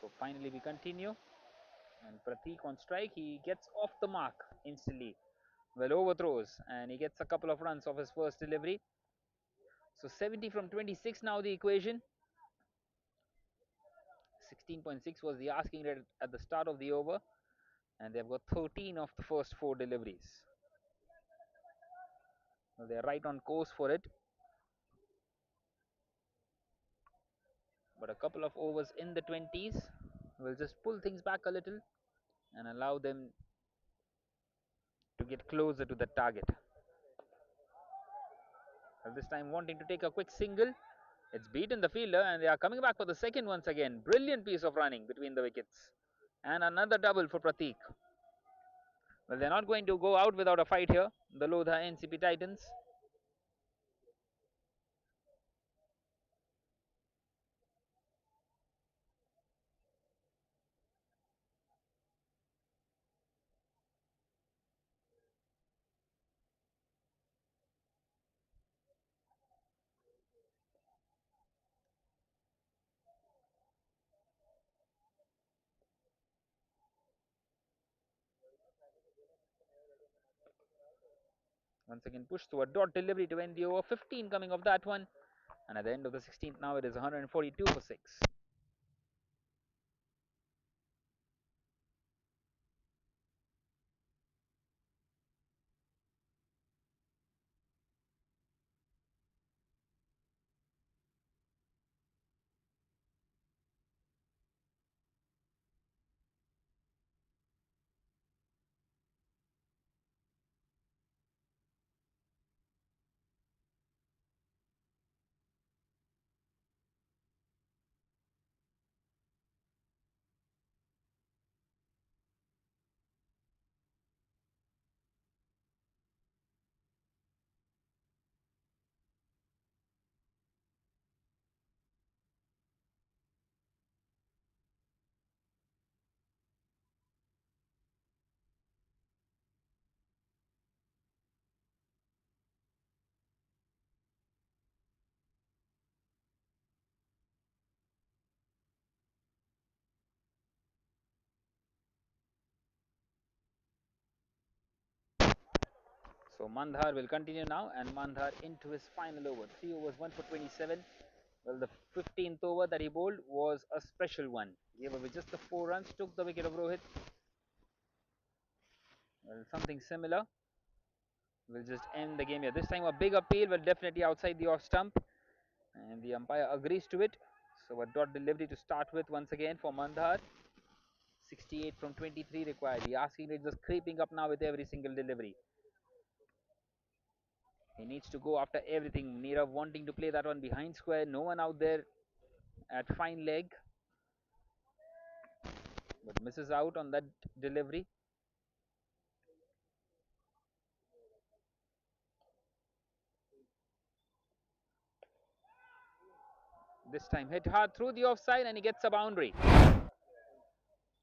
So finally we continue. And Pratik on strike, he gets off the mark instantly. Well, overthrows, and he gets a couple of runs off his first delivery. So 70 from 26 now the equation. 16.6 was the asking rate at the start of the over, and they've got 13 of the first 4 deliveries. So they're right on course for it. But a couple of overs in the 20s will just pull things back a little and allow them to get closer to the target. Well, this time wanting to take a quick single. It's beaten the fielder and they are coming back for the second once again. Brilliant piece of running between the wickets. And another double for Prateek. Well, they're not going to go out without a fight here, the Lodha Ncp Titans. Once again pushed to a dot delivery to end the over. 15 coming off that one. And at the end of the 16th now it is 142 for 6. So Mandhar will continue now, and Mandhar into his final over. 3 overs, 1 for 27. Well, the 15th over that he bowled was a special one. Gave away just the 4 runs, took the wicket of Rohit. Well, something similar will just end the game here. This time a big appeal, well, definitely outside the off stump, and the umpire agrees to it. So a dot delivery to start with once again for Mandhar. 68 from 23 required. The asking rate just creeping up now with every single delivery. He needs to go after everything. Nirav wanting to play that one behind square. No one out there at fine leg, but misses out on that delivery. This time hit hard through the offside and he gets a boundary.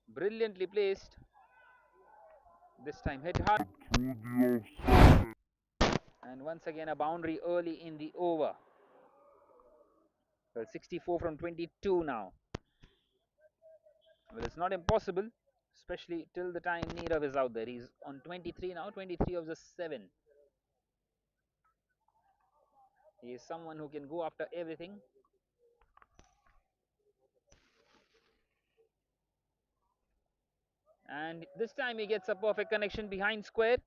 Brilliantly placed. This time hit hard. And once again a boundary early in the over. Well, 64 from 22 now. Well, it's not impossible, especially till the time Nirav is out there. He's on 23 now, 23 of the 7. He is someone who can go after everything. And this time he gets a perfect connection behind square,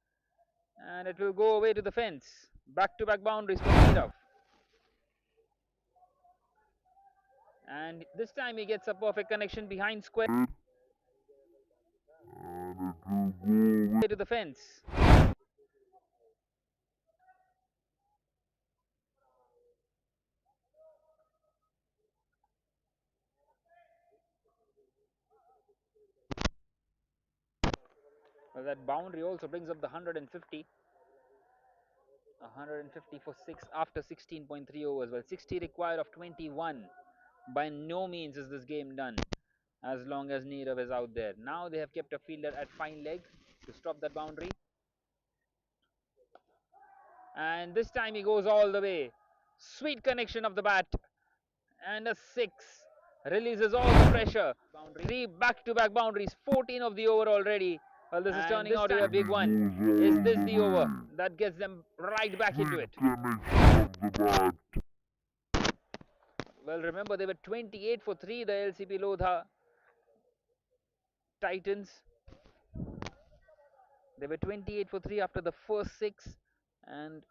and it will go away to the fence. Back-to-back boundaries for Nirav. And this time he gets a perfect connection behind square. To the fence. Well, that boundary also brings up the 150. 150 for 6 after 16.3 overs. Well, 60 required of 21. By no means is this game done as long as Nirav is out there. Now they have kept a fielder at fine leg to stop that boundary. And this time he goes all the way. Sweet connection of the bat. And a 6. Releases all the pressure. 3 back-to-back boundaries. 14 of the over already. Well, this is turning out to be a big one. Is this the over that gets them right back into it? Well, remember they were 28 for 3, the LCP Lodha. Titans. They were 28 for 3 after the first 6. And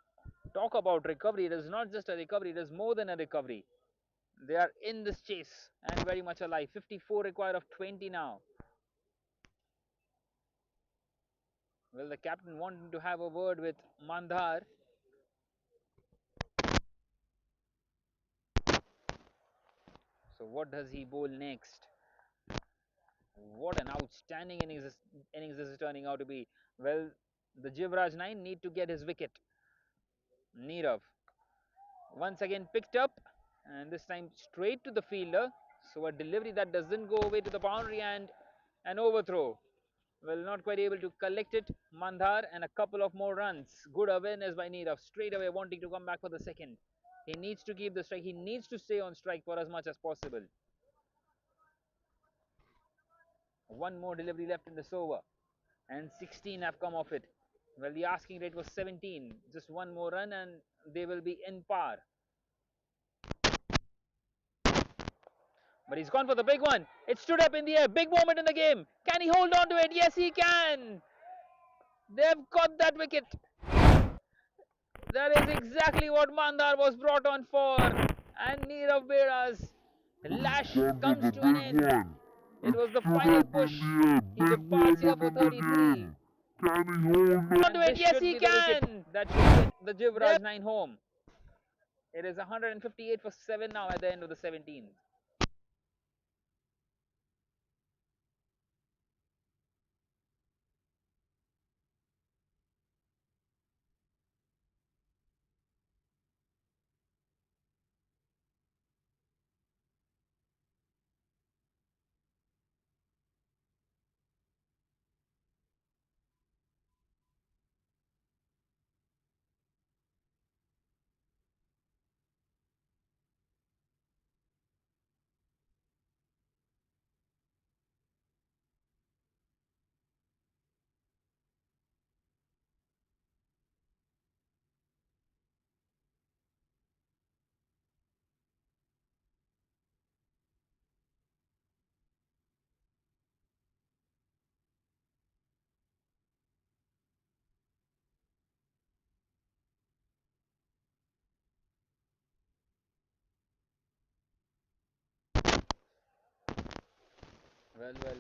talk about recovery. It is not just a recovery, it is more than a recovery. They are in this chase and very much alive. 54 required of 20 now. Well, the captain wanting to have a word with Mandhar. So what does he bowl next? What an outstanding innings this is turning out to be. Well, the Jivraj 9 need to get his wicket. Nirav once again picked up, and this time straight to the fielder. So a delivery that doesn't go away to the boundary, and an overthrow. Well, not quite able to collect it. Mandhar, and a couple of more runs. Good awareness by Nirav, straight away wanting to come back for the second. He needs to keep the strike. He needs to stay on strike for as much as possible. One more delivery left in this over, and 16 have come off it. Well, the asking rate was 17. Just one more run and they will be in par. But he's gone for the big one. It stood up in the air. Big moment in the game. Can he hold on to it? Yes, he can. They've got that wicket. That is exactly what Mandar was brought on for. And Nirav Bera's lash comes to an end. It was the final push. He departs here for 33. Can he hold on? To it. Yes, he can. That should get the Jivraj 9 home. It is 158 for 7 now at the end of the 17th.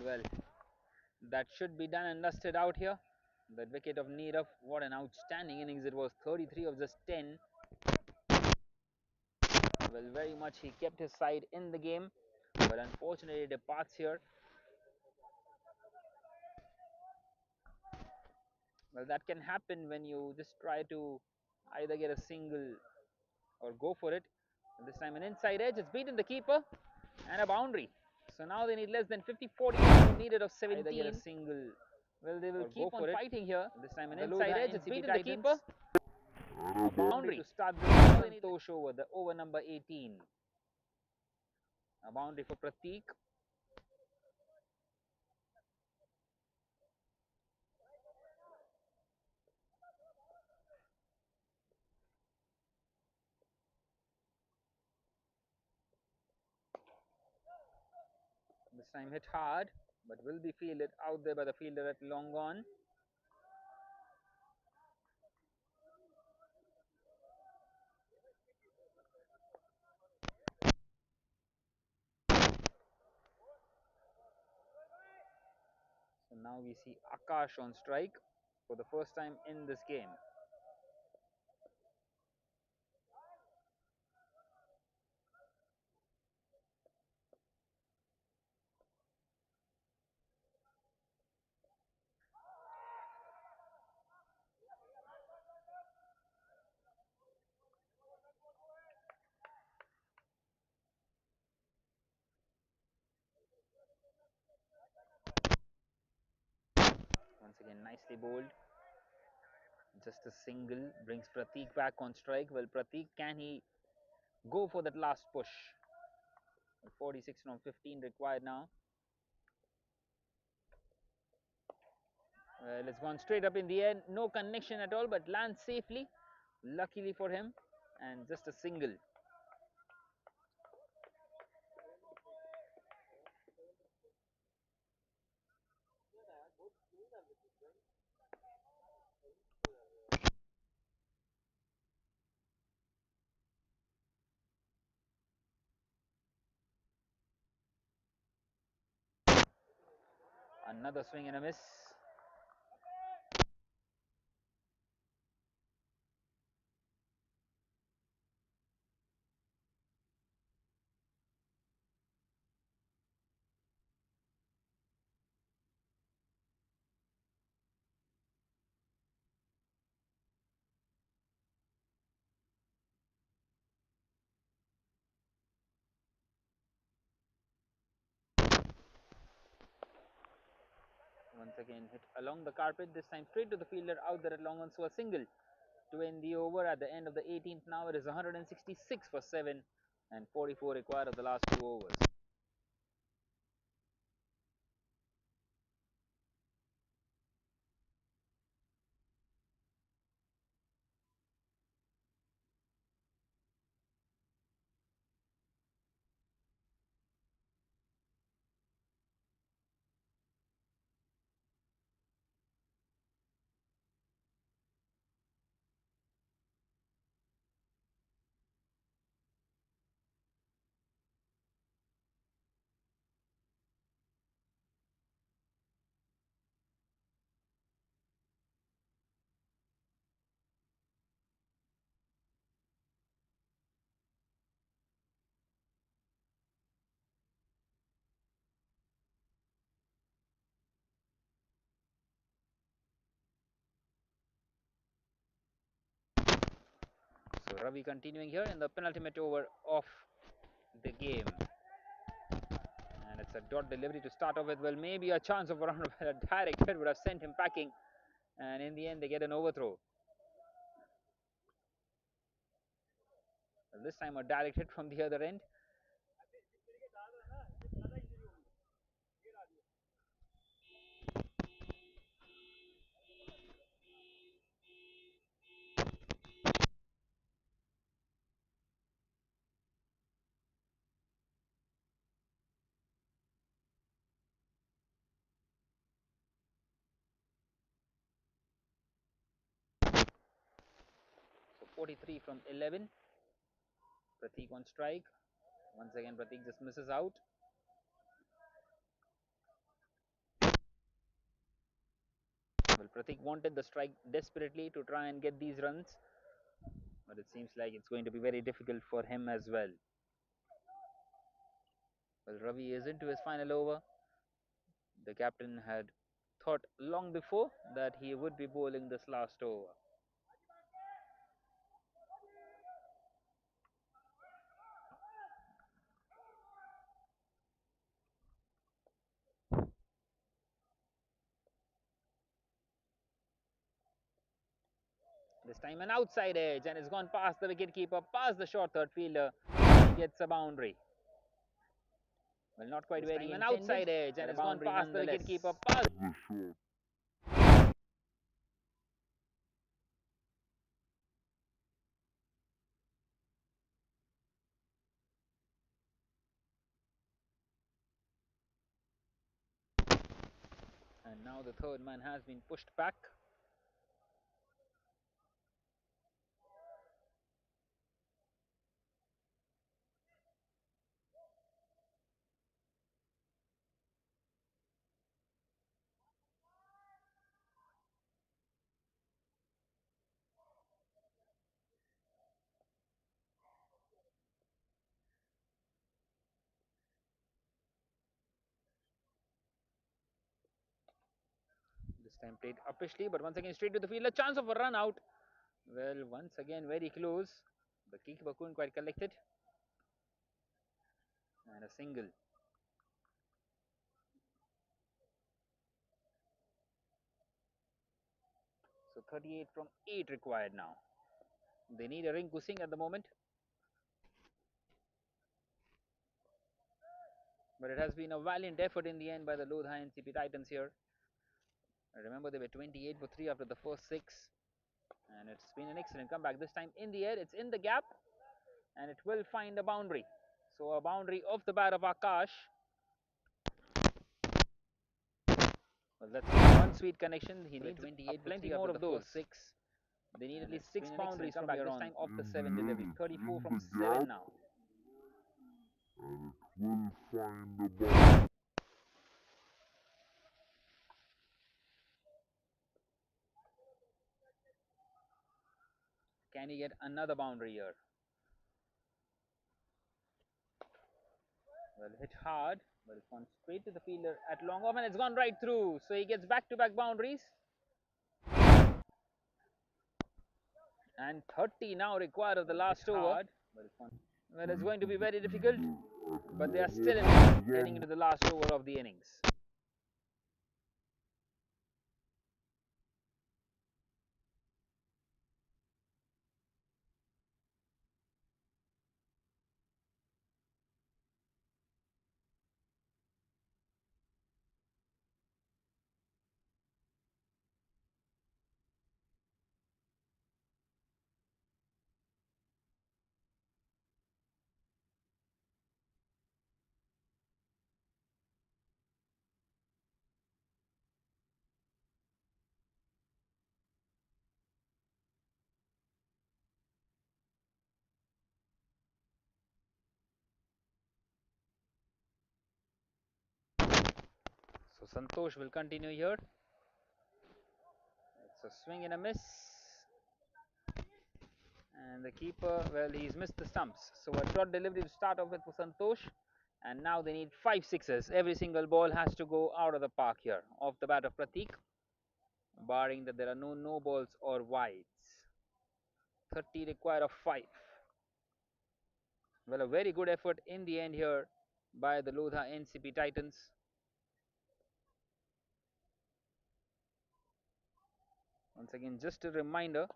Well. That should be done and dusted out here. That wicket of Nirav, what an outstanding innings it was. 33 of just 10. Well, very much he kept his side in the game, but unfortunately departs here. Well, that can happen when you just try to either get a single or go for it. This time an inside edge, it's beaten the keeper, and a boundary. So now they need less than 50-40 needed of 17. Either get a single. Well, they will keep on fighting here. This time an inside edge, it's beaten the keeper. A boundary to start the Santosh over, the over number 18. A boundary for Prateek. This time hit hard, but will be fielded out there by the fielder at long on. So now we see Akash on strike for the first time in this game. Once again, nicely bowled. Just a single brings Prateek back on strike. Well, Prateek, can he go for that last push? 46 from 15 required now. Well, it's gone straight up in the air. No connection at all, but lands safely. Luckily for him, and just a single. Another swing and a miss. Once again hit along the carpet, this time straight to the fielder out there at long on, so a single to end the over at the end of the 18th. Now it is 166 for 7 and 44 required of the last 2 overs. So Ravi continuing here in the penultimate over of the game. And it's a dot delivery to start off with. Well, maybe a chance of a run, a direct hit would have sent him packing. And in the end, they get an overthrow. Well, this time a direct hit from the other end. So 43 from 11. Pratik on strike. Once again, Pratik just misses out. Well, Pratik wanted the strike desperately to try and get these runs, but it seems like it's going to be very difficult for him as well. Well, Ravi is into his final over. The captain had thought long before that he would be bowling this last over. This time an outside edge, and it's gone past the wicketkeeper, past the short third fielder. He gets a boundary. Well, not quite this very time an outside edge, and it's gone past the wicketkeeper, past. The short. And now the third man has been pushed back. This time played uppishly, but once again straight to the field. A chance of a run out. Well, once again very close. The keeper couldn't quite collect it. And a single. So 38 from 8 required now. They need a Rinku Singh at the moment. But it has been a valiant effort in the end by the Lodha Ncp Titans here. I remember they were 28 for 3 after the first 6. And it's been an excellent comeback. This time in the air, it's in the gap. And it will find a boundary. So a boundary off the bat of Akash. Well, Well, that's one sweet connection. He needs 28 for plenty 3 more after of the those. first 6. They need at And least it's 6 been an excellent boundaries from comeback, here this on. time off the In 7 the delivery. air, it's 34 in from the 7 gap, now. and it will find the ball. Can he get another boundary here? Well, hit hard, but it's gone straight to the fielder at long off, and it's gone right through. So he gets back-to-back boundaries. And 30 now required of the last over. Hard. Well, it's going to be The very difficult, fielder at but they are long still in off it, is heading on. into the last over of the innings. So Santosh will continue here. It's a swing and a miss. And the keeper, well, he's missed the stumps. So a short delivery to start off with for Santosh. And now they need 5 sixes. Every single ball has to go out of the park here. Off the bat of Pratik, barring that there are no balls or wides. 30 require of 5. Well, a very good effort in the end here by the Lodha Ncp Titans. Once again, just a reminder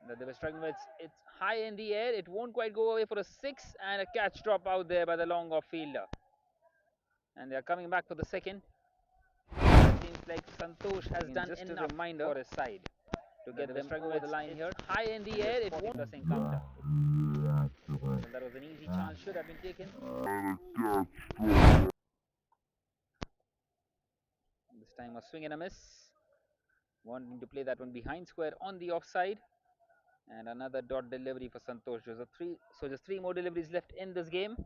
that they were struggling with it's high in the air. It won't quite go away for a 6, and a catch drop out there by the long off fielder. And they are coming back for the second. It seems like Santosh has done just enough for his side to get them over the line here. High in the air, it won't plus encounter. Well, that was an easy chance, should have been taken. And a catch drop. This time a swing and a miss. Wanting to play that one behind square on the offside. And another dot delivery for Santosh. So just 3 more deliveries left in this game.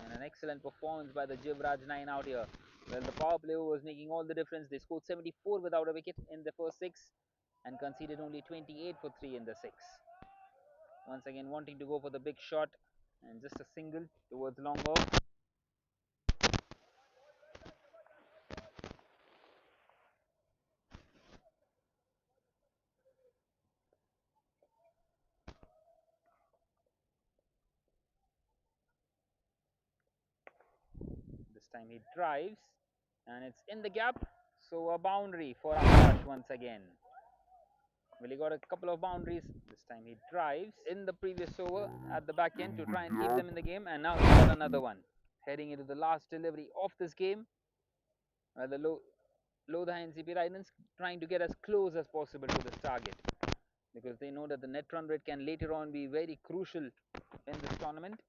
And an excellent performance by the Jivraj 9 out here. Well, the power play was making all the difference. They scored 74 without a wicket in the first 6 and conceded only 28 for 3 in the 6. Once again wanting to go for the big shot, and just a single towards long off. This time he drives, and it's in the gap. So a boundary for Akash once again. Well, he got a couple of boundaries. This time he drives in the previous over at the back end to try and keep them in the game, and now he got another one. Heading into the last delivery of this game, the Lodha Ncp Titans trying to get as close as possible to this target, because they know that the net run rate can later on be very crucial in this tournament.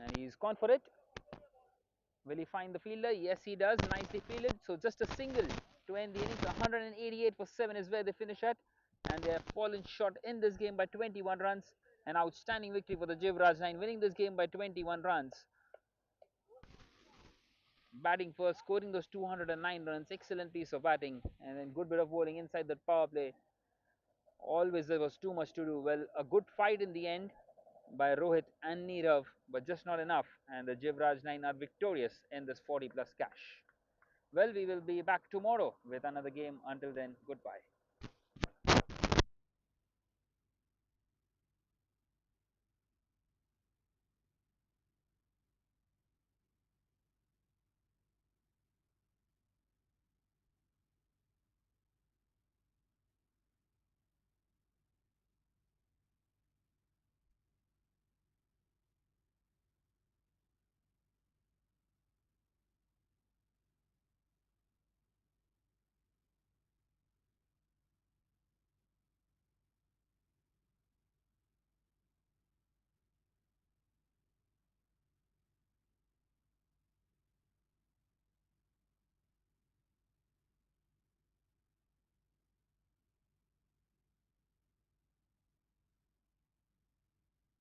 And he's gone for it. Will he find the fielder? Yes, he does. Nicely fielded. So just a single to end the innings. 188 for 7 is where they finish at. And they have fallen short in this game by 21 runs. An outstanding victory for the Jivraj 9, winning this game by 21 runs. Batting first, scoring those 209 runs. Excellent piece of batting. And then good bit of bowling inside that power play. Always there was too much to do. Well, a good fight in the end by Rohit and Nirav, but just not enough. And the Jivraj 9 are victorious in this 40 plus cash. Well, we will be back tomorrow with another game. Until then, goodbye.